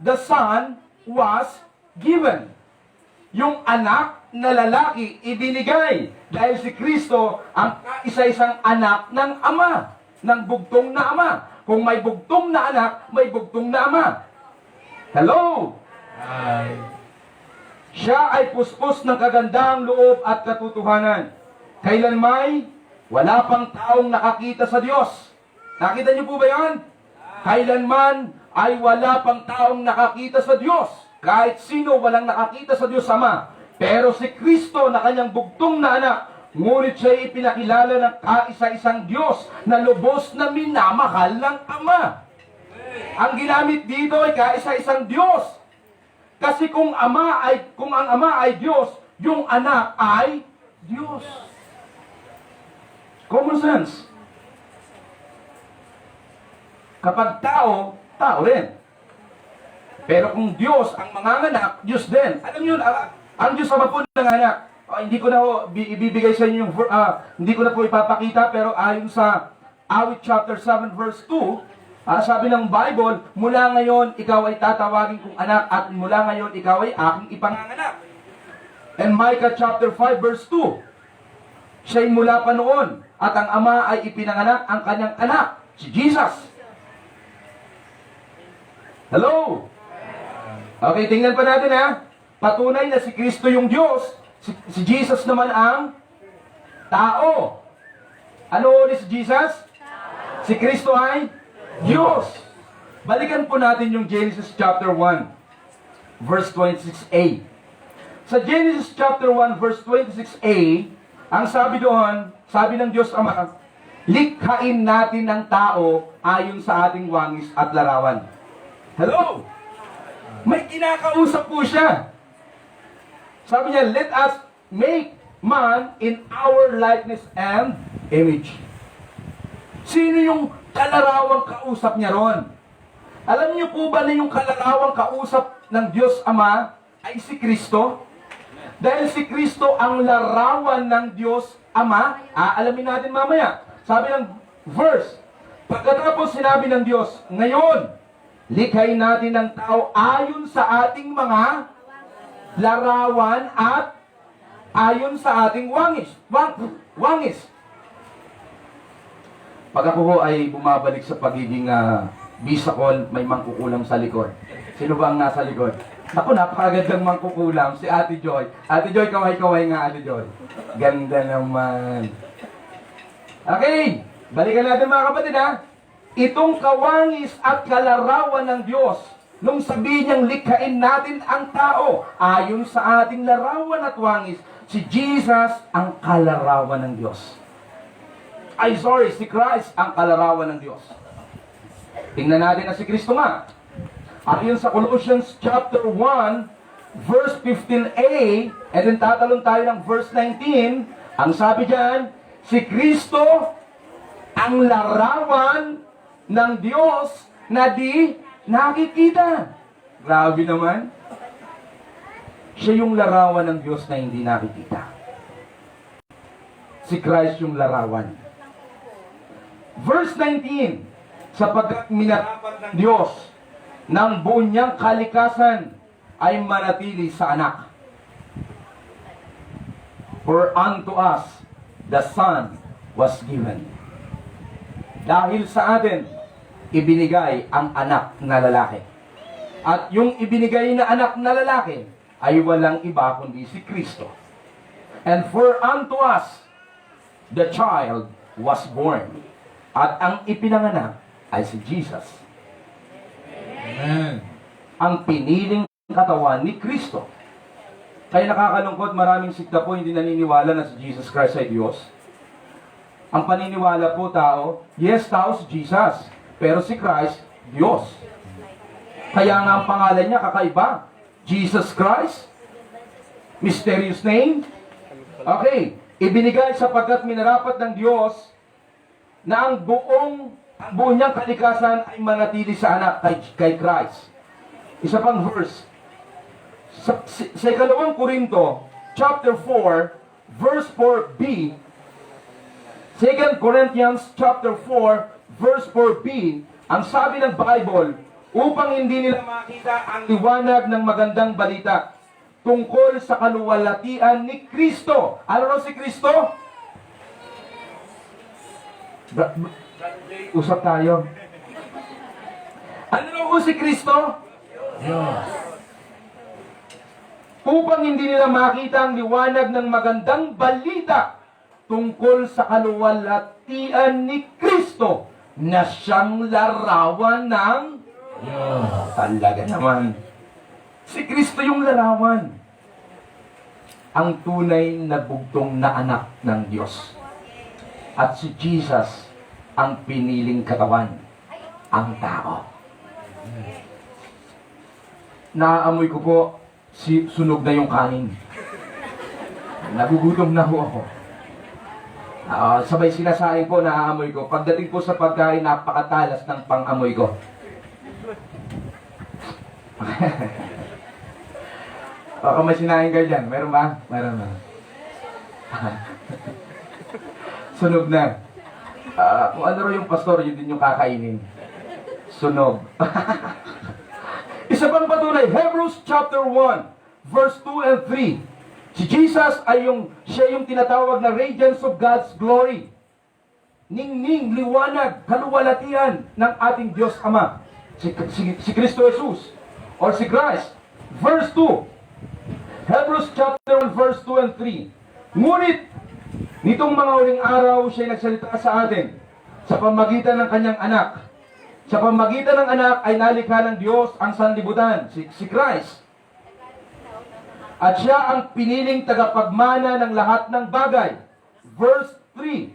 the Son was given. Yung anak na lalaki ibinigay dahil si Kristo ang kaisa-isang anak ng Ama, ng bugtong na Ama. Kung may bugtong na anak, may bugtong na Ama. Hello? Siya ay puspos ng kagandahang loob at katotohanan. Kailan may wala pang taong nakakita sa Diyos. Nakita niyo po ba yan? Kailanman ay wala pang taong nakakita sa Diyos. Kahit sino walang nakakita sa Diyos Ama. Pero si Kristo na kanyang bugtong na anak, ngunit siya'y ipinakilala ng kaisa-isang Diyos na lubos na minamahal ng Ama. Ang ginamit dito ay kaisa-isang Diyos. Kasi kung ang Ama ay Diyos, yung Anak ay Diyos. Common sense. Kapag tao, tao rin. Pero kung Diyos ang manganganak, Diyos din. Alam niyo, ang Diyos Ama po ng anak. Hindi ko na ho ibibigay sa inyo yung hindi ko na po ipapakita, pero ayon sa Awit chapter 7 verse 2, sabi ng Bible, mula ngayon ikaw ay tatawagin kong anak at mula ngayon ikaw ay aking ipanganganak. And Micah chapter 5 verse 2, siya'y mula pa noon at ang Ama ay ipinanganak ang kanyang anak, si Jesus. Hello? Okay, tingnan pa natin ha. Patunay na si Kristo yung Diyos, si Jesus naman ang tao. Ano ulit si Jesus? Si Kristo ay Diyos. Balikan po natin yung Genesis chapter 1, verse 26a. Sa Genesis chapter 1, verse 26a, ang sabi doon, sabi ng Diyos Ama, likhain natin ng tao ayon sa ating wangis at larawan. Hello? May kinakausap po siya. Sabi niya, let us make man in our likeness and image. Sino yung kalarawang kausap niya ron? Alam niyo po ba na yung kalarawang kausap ng Diyos Ama ay si Kristo? Dahil si Kristo ang larawan ng Diyos Ama, alamin natin mamaya. Sabi ng verse, pagkatapos sinabi ng Diyos, ngayon, likhain natin ng tao ayon sa ating mga larawan at ayon sa ating wangis. Wangis. Pag ako ho ay bumabalik sa pagiging bisakol, may mangkukulam sa likod. Sino ba ang nasa likod? Ako, napakagandang mangkukulam, si Ate Joy. Ate Joy, kaway-kaway nga, Ate Joy. Ganda naman. Okay, balikan natin mga kapatid ha. Itong kawangis at kalarawan ng Diyos, nung sabihin niyang likhain natin ang tao, ayon sa ating larawan at wangis, si Jesus ang kalarawan ng Diyos. Si Christ ang kalarawan ng Diyos. Tingnan natin na si Kristo nga. Ayon sa Colossians chapter 1, verse 15a, and then tatalon tayo ng verse 19, ang sabi diyan, si Kristo ang larawan ng Diyos na di nakikita. Grabe naman. Siya yung larawan ng Diyos na hindi nakikita. Si Christ yung larawan. Verse 19, sapagkat minarapat ng Diyos ng buo niyang kalikasan ay manatili sa anak. For unto us the Son was given. Dahil sa atin, ibinigay ang anak na lalaki. At yung ibinigay na anak na lalaki ay walang iba kundi si Kristo. And for unto us, the child was born. At ang ipinanganak ay si Jesus. Amen. Ang piniling katawan ni Kristo. Kaya nakakalungkot, maraming sikta po hindi naniniwala na si Jesus Christ ay Diyos. Ang paniniwala po tao, yes, tao si Jesus. Pero si Christ, Diyos. Kaya nga ang pangalan niya kakaiba. Jesus Christ. Mysterious name. Okay. Ibinigay sapagkat minarapat ng Diyos na ang buo niyang kalikasan ay manatili sa anak kay Christ. Isa pang verse. Sa 2 Korinto, chapter 4, verse 4b, 2 Corinthians chapter 4, verse 4b, ang sabi ng Bible, upang hindi nila makita ang liwanag ng magandang balita tungkol sa kaluwalhatian ni Kristo. Ano raw si Kristo? Usap tayo. Ano raw si Kristo? Diyos. Upang hindi nila makita ang liwanag ng magandang balita tungkol sa kaluwalhatian ni Kristo na siyang larawan ng Diyos. talaga naman. Si Kristo yung larawan. ang tunay na bugtong na anak ng Diyos. At si Jesus ang piniling katawan, ang tao. Naaamoy ko po, sunog na yung kanin. Nagugutom na ho ako. Sabay sinasahin po, naaamoy ko. Pagdating po sa pagkain, napakatalas ng pang-amoy ko. Baka may sinahin kayo dyan. Meron ba? Meron ba? Sunog na. Kung ano rin yung pastor, yun din yung kakainin. Sunog. Isa pang patunay, Hebrews chapter 1, verse 2 and 3. Si Jesus ay siya yung tinatawag na radiance of God's glory. Ningning, liwanag, kaluwalhatian ng ating Diyos Ama. Si Kristo Jesus. Or si Christ. Verse 2. Hebrews chapter 1, verse 2 and 3. Ngunit, nitong mga huling araw, siya nagsalita sa atin sa pamagitan ng kanyang anak. Sa pamagitan ng anak ay nalikha ng Diyos ang sanlibutan, si Christ. At siya ang piniling tagapagmana ng lahat ng bagay. Verse 3.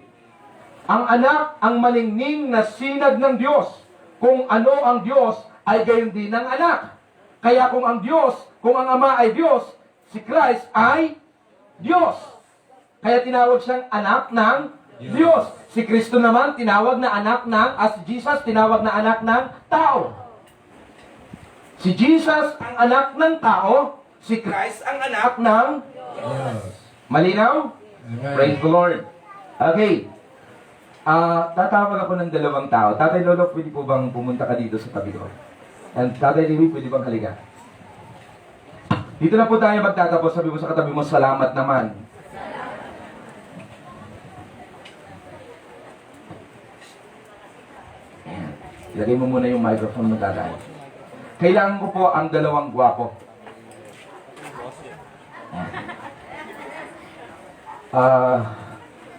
Ang anak ang malingning na sinag ng Diyos. Kung ano ang Diyos, ay gayon din ang anak. Kaya kung ang Ama ay Diyos, si Christ ay Diyos. Kaya tinawag siyang anak ng Diyos. Si Kristo naman tinawag na anak ng, si Jesus tinawag na anak ng tao. Si Jesus ang anak ng tao, si Christ ang anak ng Diyos. Malinaw? Praise the Lord. Okay. Tatawag ako ng dalawang tao. Tatay Lolo, pwede po bang pumunta ka dito sa tabi ko? And Tatay Lewi, pwede bang halika? Dito na po tayo magtatapos. Sabi mo sa katabi mo, salamat naman. Ayan. Ilagay mo muna yung microphone mo, tatay. Kailangan ko po ang dalawang gwapo.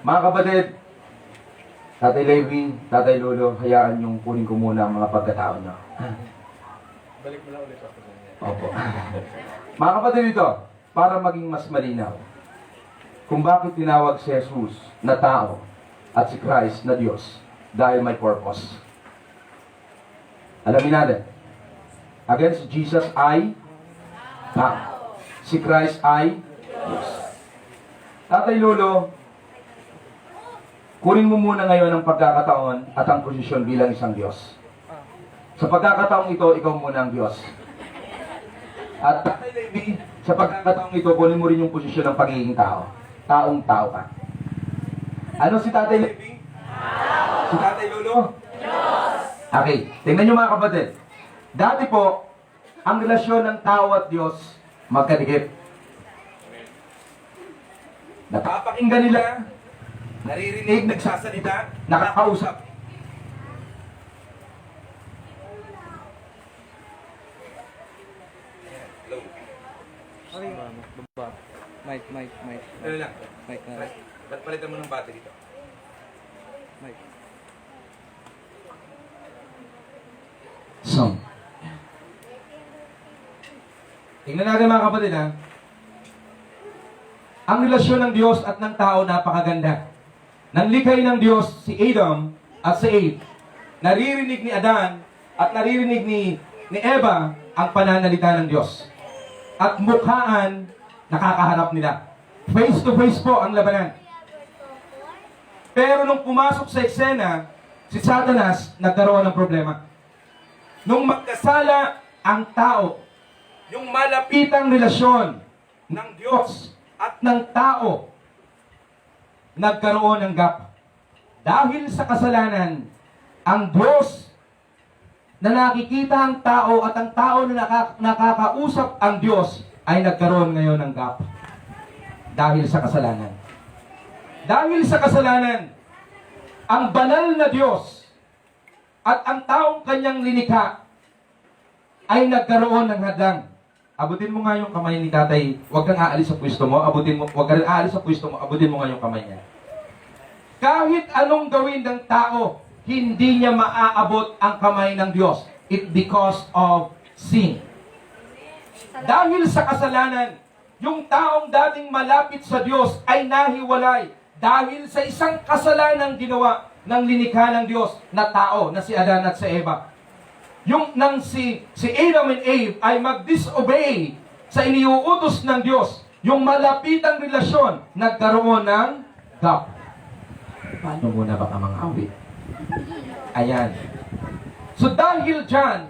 Mga kapatid, Tatay Levi, Tatay Lolo, hayaan yung kunin ko muna ang mga pagkatao nyo. Balik mo lang ulit ako. Opo. Mga kapatid dito, para maging mas malinaw, kung bakit tinawag si Jesus na tao at si Christ na Diyos, dahil may purpose. Alamin natin. Again, si Jesus ay tao. Si Christ ay Diyos. Tatay Lolo, kunin mo muna ngayon ang pagkakataon at ang posisyon bilang isang Diyos. Sa pagkakataong ito, ikaw muna ang Diyos. At Tatay Levi, sa pagkakataong ito, kunin mo rin yung posisyon ng pagiging tao. Taong tao ka. Ano si Tatay Levi? Si Tatay Lolo? Diyos! Okay, tingnan nyo mga kapatid. Dati po, ang relasyon ng tao at Diyos, magkadikit. Napapakinggan nila, naririnig, nagsasalita, nakakausap. Mike. Ano lang? Mike. Palitan mo ng battery dito. Mike. So, tingnan natin mga kapatid ha. Ang relasyon ng Diyos at ng tao napakaganda. Nang likhay ng Diyos si Adam at si Eve, naririnig ni Adan at naririnig ni Eva ang pananalita ng Diyos. At mukhaan nakakaharap nila. Face to face po ang labanan. Pero nung pumasok sa eksena, si Satanas nagkaroon ng problema. Nung magkasala ang tao, yung malapitang relasyon ng Diyos at ng tao, nagkaroon ng gap. Dahil sa kasalanan, ang Diyos na nakikita ang tao at ang tao na nakakausap ang Diyos ay nagkaroon ngayon ng gap. Dahil sa kasalanan. Dahil sa kasalanan, ang banal na Diyos at ang taong kanyang linikha ay nagkaroon ng hadlang. Abutin mo nga yung kamay ni tatay. Huwag kang aalis sa pwesto mo. Huwag kang aalis sa pwesto mo. Abutin mo nga yung kamay niya. Kahit anong gawin ng tao, hindi niya maaabot ang kamay ng Diyos. It because of sin. Dahil sa kasalanan, yung taong dating malapit sa Diyos ay nahiwalay dahil sa isang kasalanang ginawa ng linikha ng Diyos na tao na si Adan at si Eva. Yung nang si Adam and Eve ay mag-disobey sa iniuutos ng Diyos, yung malapitang relasyon nagkaroon ng gap. Paano muna baka mga awit? Ayan. So dahil dyan,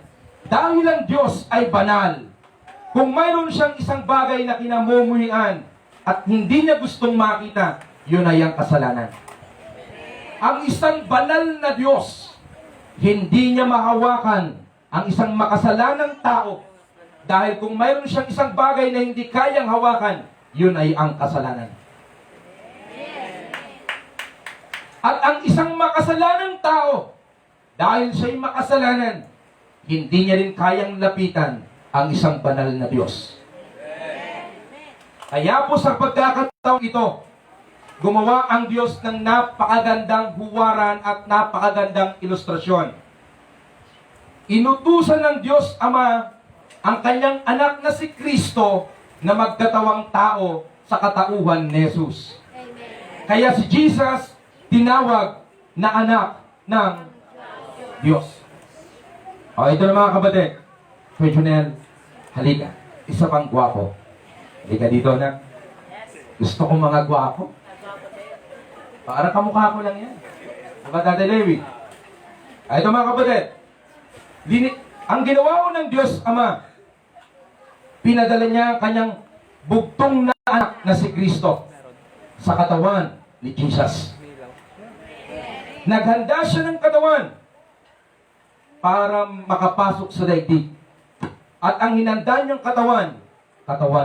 dahil ang Diyos ay banal, kung mayroon siyang isang bagay na kinamumuhian at hindi niya gustong makita, yun ay ang kasalanan. Ang isang banal na Diyos, hindi niya mahawakan ang isang makasalanang tao dahil kung mayroon siyang isang bagay na hindi kayang hawakan, yun ay ang kasalanan. At ang isang makasalanang tao, dahil siya'y makasalanan, hindi niya rin kayang lapitan ang isang banal na Diyos. Kaya po sa pagkakataon ito, gumawa ang Diyos ng napakagandang huwaran at napakagandang ilustrasyon. Inutusan ng Diyos Ama ang kanyang anak na si Kristo na magkatawang tao sa katauhan ni Jesus. Kaya si Jesus tinawag na anak ng Diyos. O, ito na mga kapatid. Kuya Junel, halika. Isa pang gwapo. Halika dito na. Gusto ko mga gwapo. Para kamukha ko lang yan. Diba, Tate Levi? Ito mga kapatid. Ang ginawa ko ng Diyos Ama, pinadala niya ang kanyang bugtong na anak na si Kristo sa katawan ni Jesus. Naghanda siya ng katawan para makapasok sa daigdig. At ang hinanda niyang katawan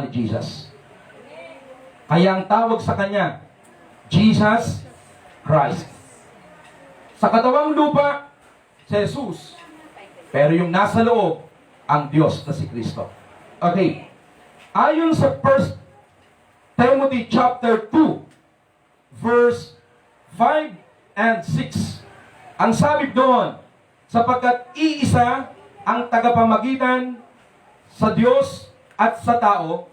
ni Jesus. Kaya ang tawag sa kanya, Jesus Christ. Sa katawang lupa, si Jesus. Pero yung nasa loob, ang Diyos na si Kristo. Okay. Ayon sa 1 Timothy chapter 2, verse 5 and 6. Ang sabi doon, sapagkat iisa ang tagapamagitan sa Diyos at sa tao,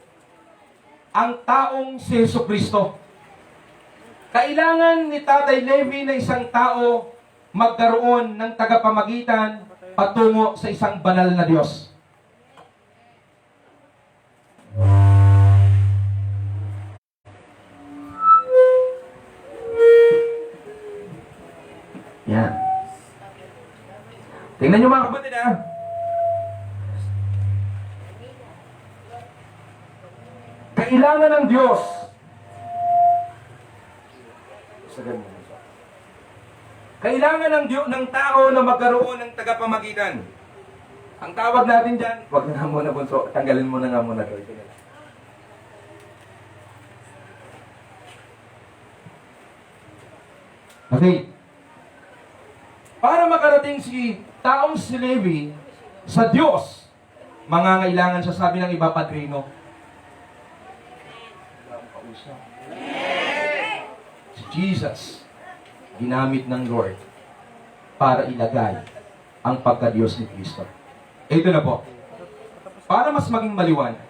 ang taong si Jesucristo. Kailangan ni Tatay Levi na isang tao magkaroon ng tagapamagitan patungo sa isang banal na Diyos. Yan. Tingnan nyo mga kapatid ha. Kailangan ng Diyos. Kailangan ng tao na magkaroon ng tagapamagitan. Ang tawag natin dyan, wag na muna bunso, tanggalin mo na nga muna to. Okay. Para makarating si taong si Levi sa Diyos, mangangailangan siya, sabi ng iba, padrino. Si Jesus, ginamit ng Lord para ilagay ang pagka-Diyos ni Kristo. Ito na po. Para mas maging maliwanag,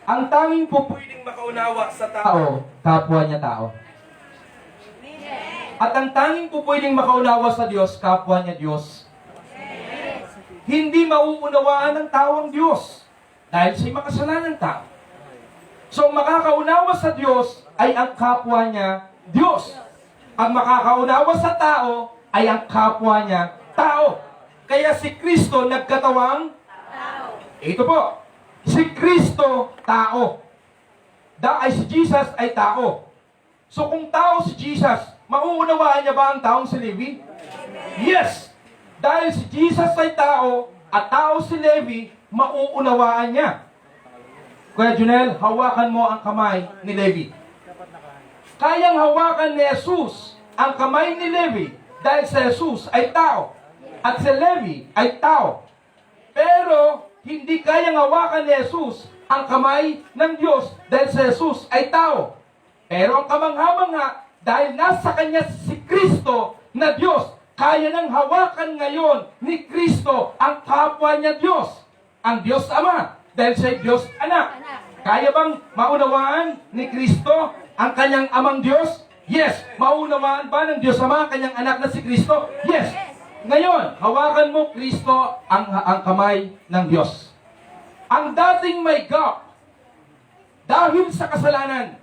ang tanging po pwedeng makaunawa sa tao, kapwa niya tao. At ang tanging po pwedeng makaunawa sa Diyos, kapwa niya Diyos. Hindi mauunawaan ng tao ang Diyos dahil siya'y makasalanan tao. So, makakaunawa sa Diyos ay ang kapwa niya Diyos. Ang makakaunawa sa tao ay ang kapwa niya tao. Kaya si Kristo nagkatawang tao. Ito po, si Kristo tao. Si Jesus ay tao. So kung tao si Jesus, mauunawaan niya ba ang taong si Levi? Yes! Dahil si Jesus ay tao at tao si Levi, mauunawaan niya. Kuya Junel, hawakan mo ang kamay ni Levi. Kayang hawakan ni Jesus ang kamay ni Levi dahil si Jesus ay tao at si Levi ay tao. Pero hindi kayang hawakan ni Jesus ang kamay ng Diyos dahil si Jesus ay tao. Pero ang kamangha-mangha, dahil nasa kanya si Kristo na Diyos, kaya nang hawakan ngayon ni Kristo ang kapwa niya Diyos. Ang Diyos Ama, dahil siya Diyos Anak. Kaya bang maunawaan ni Kristo ang kanyang amang Diyos? Yes. Maunawaan ba ng Diyos Ama ang kanyang anak na si Kristo? Yes. Ngayon, hawakan mo Kristo ang kamay ng Diyos. Ang dating may gap, dahil sa kasalanan,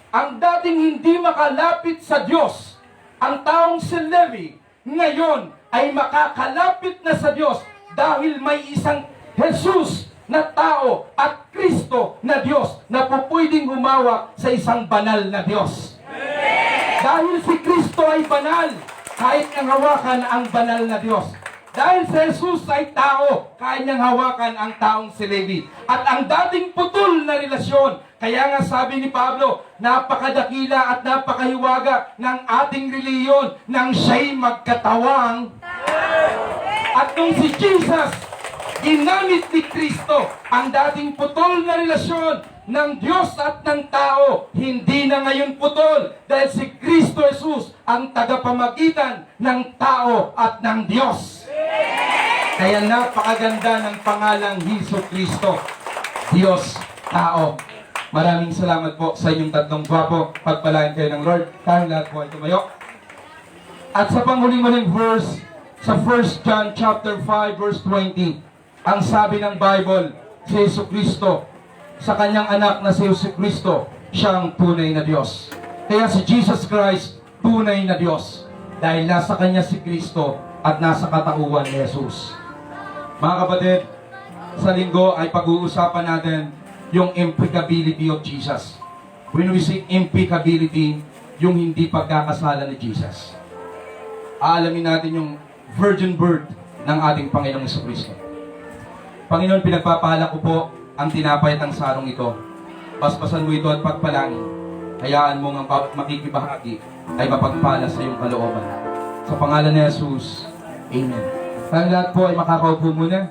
ang dating hindi makalapit sa Diyos, ang taong si Levi, ngayon ay makakalapit na sa Diyos dahil may isang Jesus na tao at Kristo na Diyos na pupwedeng humawak sa isang banal na Diyos. Dahil si Kristo ay banal, kahit niyang hawakan ang banal na Diyos. Dahil si Jesus ay tao, kaya niyang hawakan ang taong si Levi. At ang dating putol na relasyon, kaya nga sabi ni Pablo, napakadakila at napakahiwaga ng ating reliyon nang siya'y magkatawang. At nung si Jesus, ginamit ni Kristo ang dating putol na relasyon ng Diyos at ng tao, hindi na ngayon putol dahil si Kristo Jesus ang tagapamagitan ng tao at ng Diyos. Kaya napakaganda ng pangalang Hesus Kristo, Diyos, tao. Maraming salamat po sa inyong tatlong gwapo. Pagpalain kayo ng Lord. Tayong lahat po ay tumayo. At sa panghuling-huling verse, sa 1 John chapter 5 verse 20, ang sabi ng Bible, si Hesus Kristo, sa kanyang anak na si Hesus Kristo, siyang tunay na Diyos. Kaya si Jesus Christ, tunay na Diyos. Dahil nasa kanya si Kristo at nasa katauhan ni Jesus. Mga kapatid, sa linggo ay pag-uusapan natin yung impeccability of Jesus. When we say impeccability, yung hindi pagkakasala ni Jesus. Aalamin natin yung virgin birth ng ating Panginoong Jesucristo. Panginoon, pinagpapala ko po ang tinapay at ang sarong ito. Paspasan mo ito at pagpalangin. Hayaan mo ang bawat makikibahagi ay mapagpala sa iyong kalooban. Sa pangalan ni Jesus, Amen. Tayong lahat po ay makakaupo muna.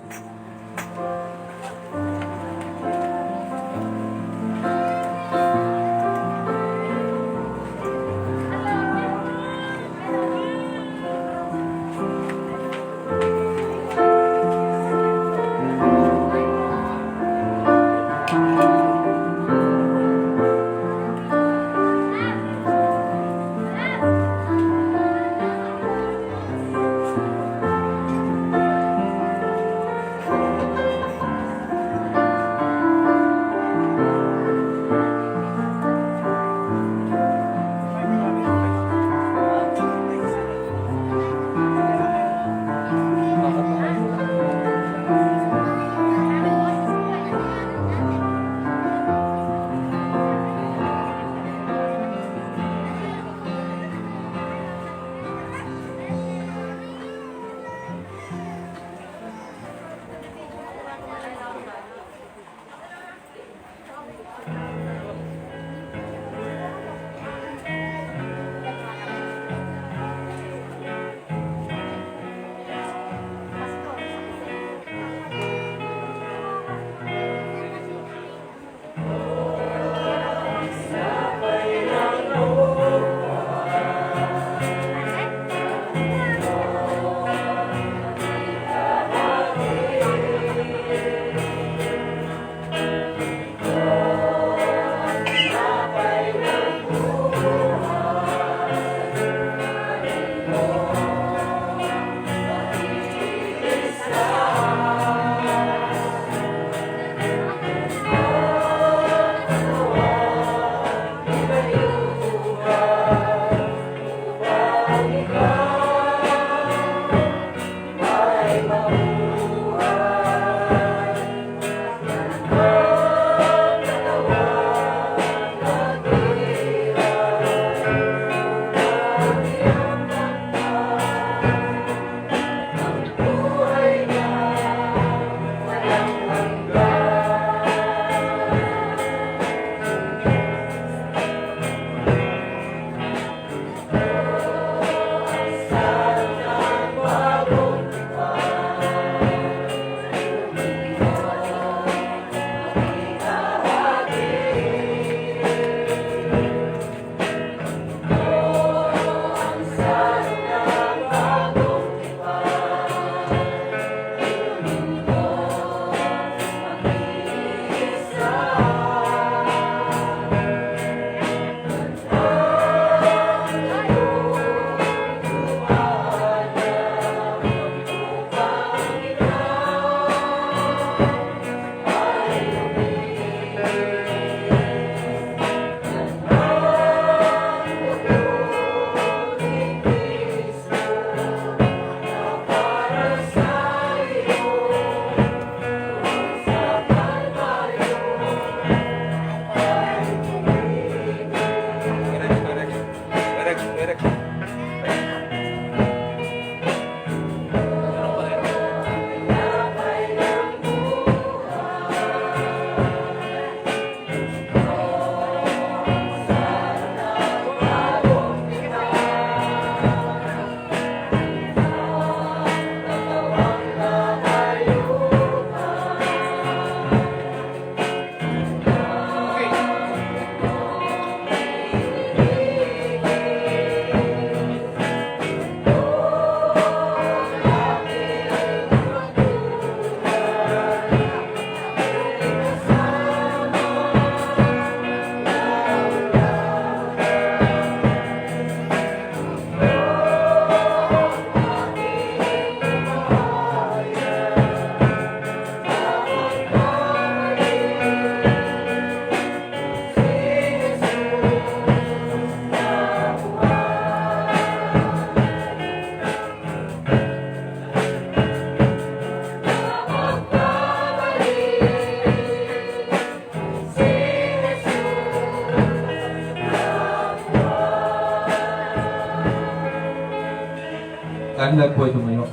Tayong lahat po ay tumayo.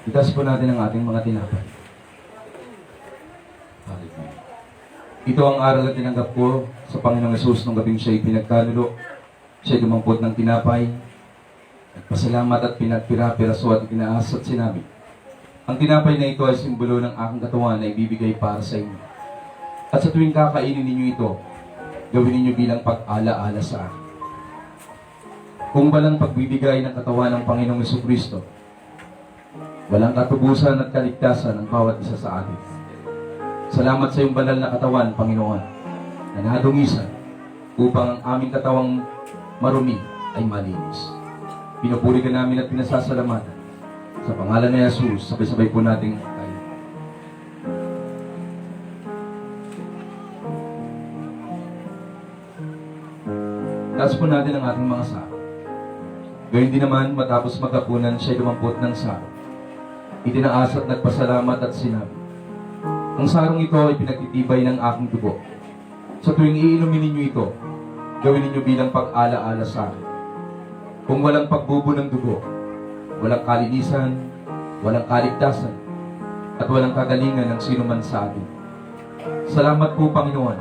Itaas po natin ang ating mga tinapay. Hallelujah. Ito ang aral na tinanggap ko sa Panginoong Hesus nung gabing siya'y pinagkanulo. Siya'y dumampot ng tinapay. Nagpasalamat at pinagpira-piraso at itinaas at sinabi, ang tinapay na ito ay simbolo ng aking katawan na ibibigay para sa inyo. At sa tuwing kakainin ninyo ito, gawin ninyo bilang pag-ala-ala sa akin. Kung walang pagbibigay ng katawan ng Panginoong Jesucristo, walang katubusan at kaligtasan ng bawat isa sa atin. Salamat sa iyong banal na katawan, Panginoon, na nadungisan upang ang aming katawang marumi ay malinis. Pinupuri ka namin at pinasasalamatan. Sa pangalan ni Jesus, sabay-sabay po nating tayo. Taas po natin ang ating mga sako. Gayun din naman, matapos magkapunan, siya'y dumampot ng sako. Itinaas at nagpasalamat at sinabi, ang sarong ito ay pinagtitibay ng aking dugo. Sa tuwing iinumin ninyo ito, gawin ninyo bilang pag-ala-ala sa akin. Kung walang pagbubo ng dugo, walang kalinisan, walang kaligtasan, at walang kagalingan ng sino man sa atin. Salamat po, Panginoon,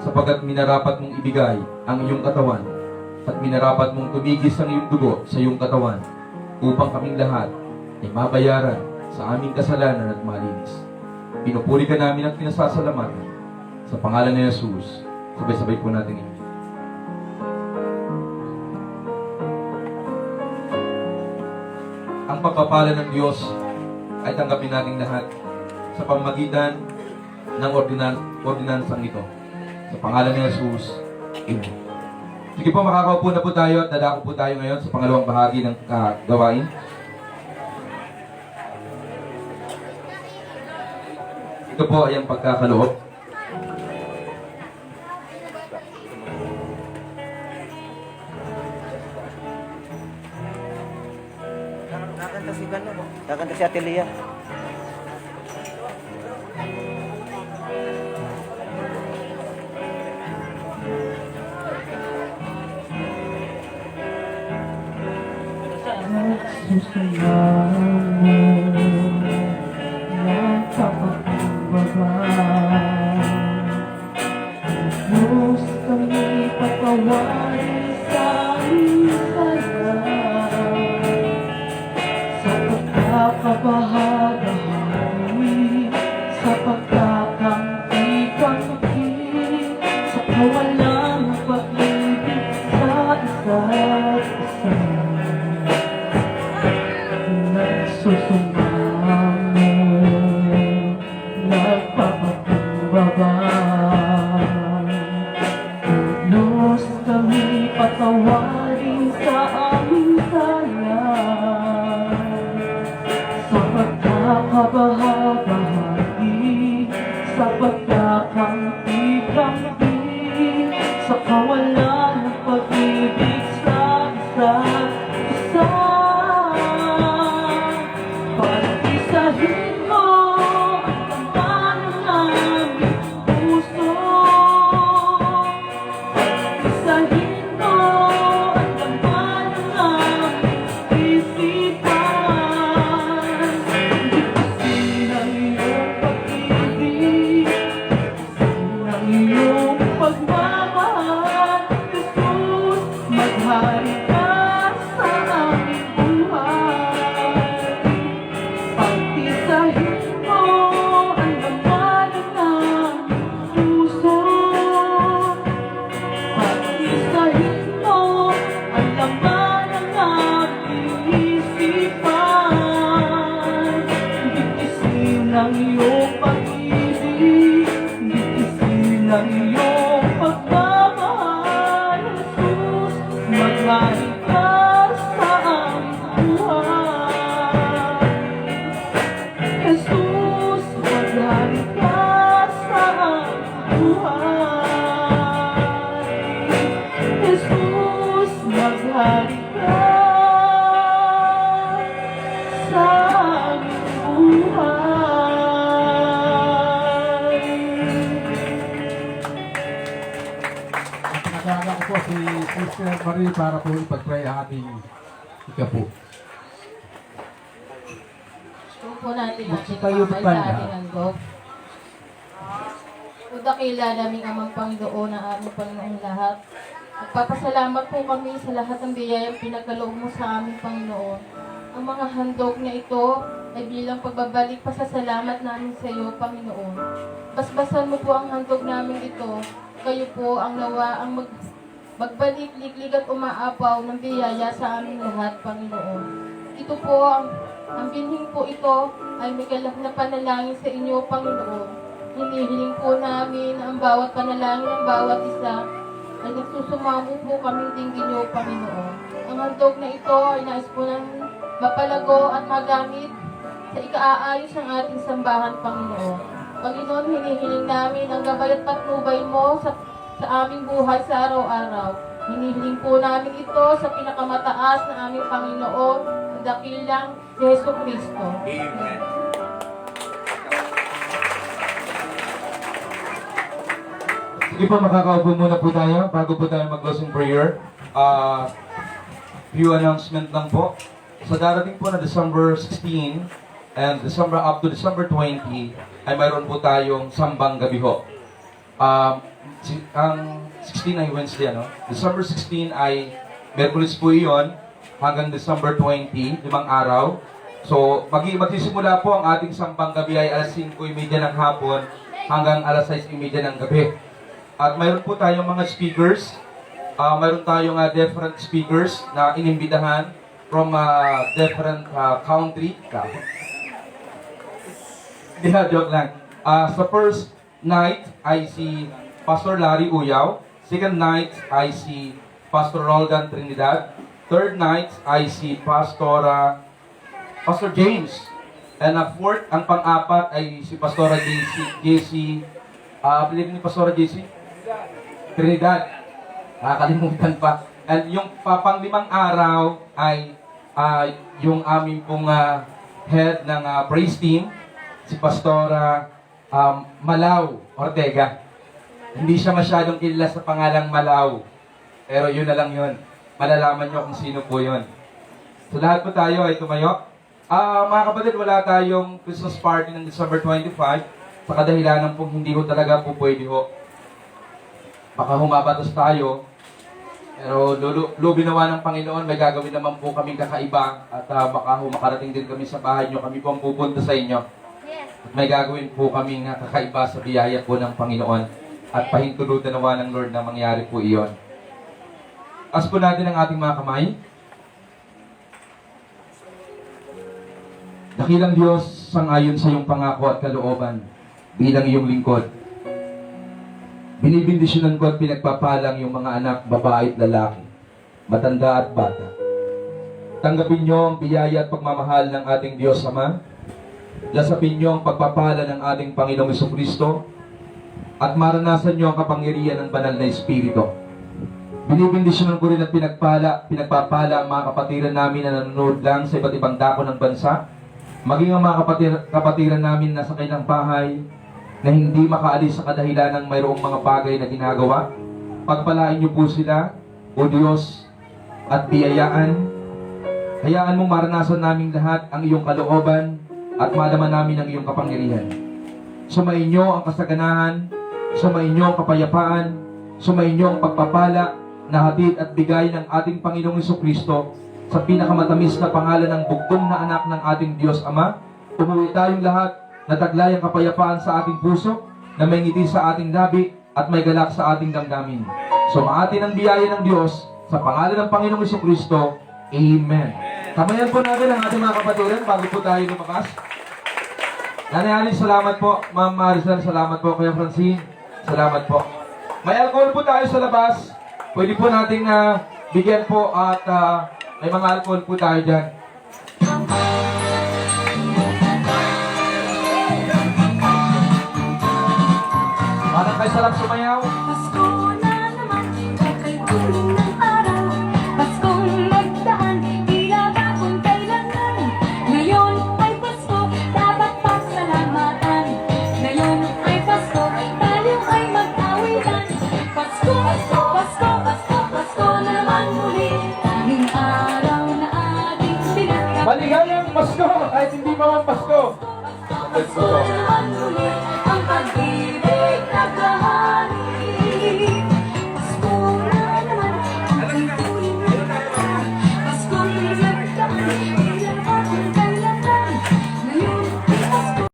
sapagkat minarapat mong ibigay ang iyong katawan at minarapat mong tumigis ang iyong dugo sa iyong katawan upang kaming lahat ay mabayaran sa aming kasalanan at malinis. Pinupuri ka namin at pinasasalamatan sa pangalan ni Jesus. Sabay-sabay po natin ito. Ang pagpapala ng Diyos ay tanggapin nating lahat sa pamamagitan ng ordinansang ito. Sa pangalan ni Jesus, Amen. Sige po, makakaupo na po tayo at dadako po tayo ngayon sa pangalawang bahagi ng gawain. Ito po ay ang pagkakaloob. Kakanta si Gano. Kakanta si Ate Lia. Diyos kami patawarin sa isalan sa pagkakabahagahari, sa pagkakampi-kampi, sa kawalan ng pag-ibig sa isa't isa. Nagsusumamo, nagpapakumbaba. Diyos kami patawarin sa aming sala, sa pagkakabahagi, sa pagkakampi-kampi, sa kawalan ng pag-ibig sa isa't isa. Pag-isahin mo ang taman ng aming puso. Pag-isahin mo ang laman ng aming isipan. Ibigin ang iyong pag-ibig, ibigin ang iyong pagmamahal. Jesus, maghari ka sa aming buhay. Pag-isahin mo ang laman ng aming puso. Pag-isahin mo ang laman ng aming isipan. Bigkisin ang iyong pag-ibig, bigkisin ang iyong pagmamahal. Jesus, maghari ka sa aming buhay. Jesus, maghari ka sa aming buhay. Jesus, maghari ka sa aming buhay. Nagagawa ko po si Sister Marie para po ipag-pray ang ating Ika po. Kung po natin Kayo kamay pa sa na. ating handog. O dakila naming amang Panginoon na aming Panginoong lahat. Nagpapasalamat po kami sa lahat ng biyayang pinagkaloob mo sa aming Panginoon. Ang mga handog na ito ay bilang pagbabalik pasasalamat namin sa iyo, Panginoon. Basbasan mo po ang handog namin ito. Kayo po ang nawa ang magbalik, liglig at umaapaw ng biyaya sa aming lahat, Panginoon. Ito po ang binhing po ito ay may galak na panalangin sa inyo, Panginoon. Hinihiling po namin ang bawat panalangin ng bawat isa ay nagsusumamo po kaming dinggin niyo, Panginoon. Ang handog na ito ay nais po ng mapalago at magamit sa ikaaayos ng ating sambahan, Panginoon. Panginoon, hinihiling namin ang gabay at patnubay mo sa aming buhay sa araw-araw. Hinihiling po namin ito sa pinakamataas na aming Panginoon, ang dakilang si Jesu Cristo. Amen. Sige po, makakaupo muna po tayo bago po tayo mag-closing prayer. Few announcement lang po. Sa darating po na December 16 and up to December 20 ay mayroon po tayong sambang gabi ho. Ang 16 ay Wednesday, ano? December 16 ay Merkulis po iyon hanggang December 20, 5 araw. So, magsisimula po ang ating sambang gabi ay alas 5:30 ng hapon hanggang alas 6:30 ng gabi. At mayroon po tayong mga speakers. Mayroon tayong different speakers na inimbitahan from different country. Hindi, joke lang. Sa first night ay si Pastor Larry Uyaw. Second night ay si Pastor Roldan Trinidad. Third night ay si Pastor James. And fourth, ang pang-apat ay si Pastora JC. Believe ni Pastora JC? Trinidad. Nakakalimutan pa. And yung pang-limang araw ay yung aming pong head ng praise team, si Pastora Malaw Ortega. Hindi siya masyadong kilala sa pangalang Malaw. Pero yun na lang yun. Malalaman nyo kung sino po yun. So lahat po tayo ay tumayo. Mga kapatid, wala tayong Christmas party ng December 25 sa kadahilanan pong hindi ho talaga po pwede ho. Baka humabatos tayo. Pero lubinawa ng Panginoon, may gagawin naman po kaming kakaiba at baka makarating din kami sa bahay nyo. Kami po ang pupunta sa inyo. At may gagawin po kaming kakaiba sa biyaya po ng Panginoon. At pahintulutan nawa ng Lord na mangyari po iyon. As po natin ang ating mga kamay. Dakilang Diyos, sangayon sa iyong pangako at kalooban bilang iyong lingkod. Binibindisyonan ko at pinagpapalang yung mga anak, babae at lalaki, matanda at bata. Tanggapin niyo ang biyaya at pagmamahal ng ating Diyos Ama. Lasapin niyo ang pagpapala ng ating Panginoong Jesucristo at maranasan niyo ang kapangyarihan ng banal na Espiritu. Binibindisyonan ko rin at pinagpapala ang mga kapatiran namin na nanonood lang sa iba't ibang dako ng bansa, maging ang mga kapatiran namin na sa kanilang bahay, na hindi makaalis sa kadahilan ng mayroong mga bagay na ginagawa. Pagpalain niyo po sila, O Diyos, at biyayaan. Hayaan mong maranasan namin lahat ang iyong kalooban at malaman namin ang iyong kapangyarihan. Sumayin niyo ang kasaganahan, sumayin niyo ang kapayapaan, sumayin niyo ang pagpapala na hatid at bigay ng ating Panginoong Jesucristo sa pinakamatamis na pangalan ng bugtong na anak ng ating Diyos Ama. Umuwi tayong lahat na taglay ang kapayapaan sa ating puso, na may ngiti sa ating labi at may galak sa ating damdamin. Sumaatin ang biyaya ng Diyos sa pangalan ng Panginoong Jesucristo. Amen. Kamayan po natin ang ating mga kapatiran bago po tayo lumabas. Nanay Alice, salamat po. Ma'am Maricel, salamat po. Kuya Francine, salamat po. May alcohol po tayo sa labas. Pwede po nating bigyan po at may mga alcohol po tayo dyan. Parang kayo sarap sumayaw.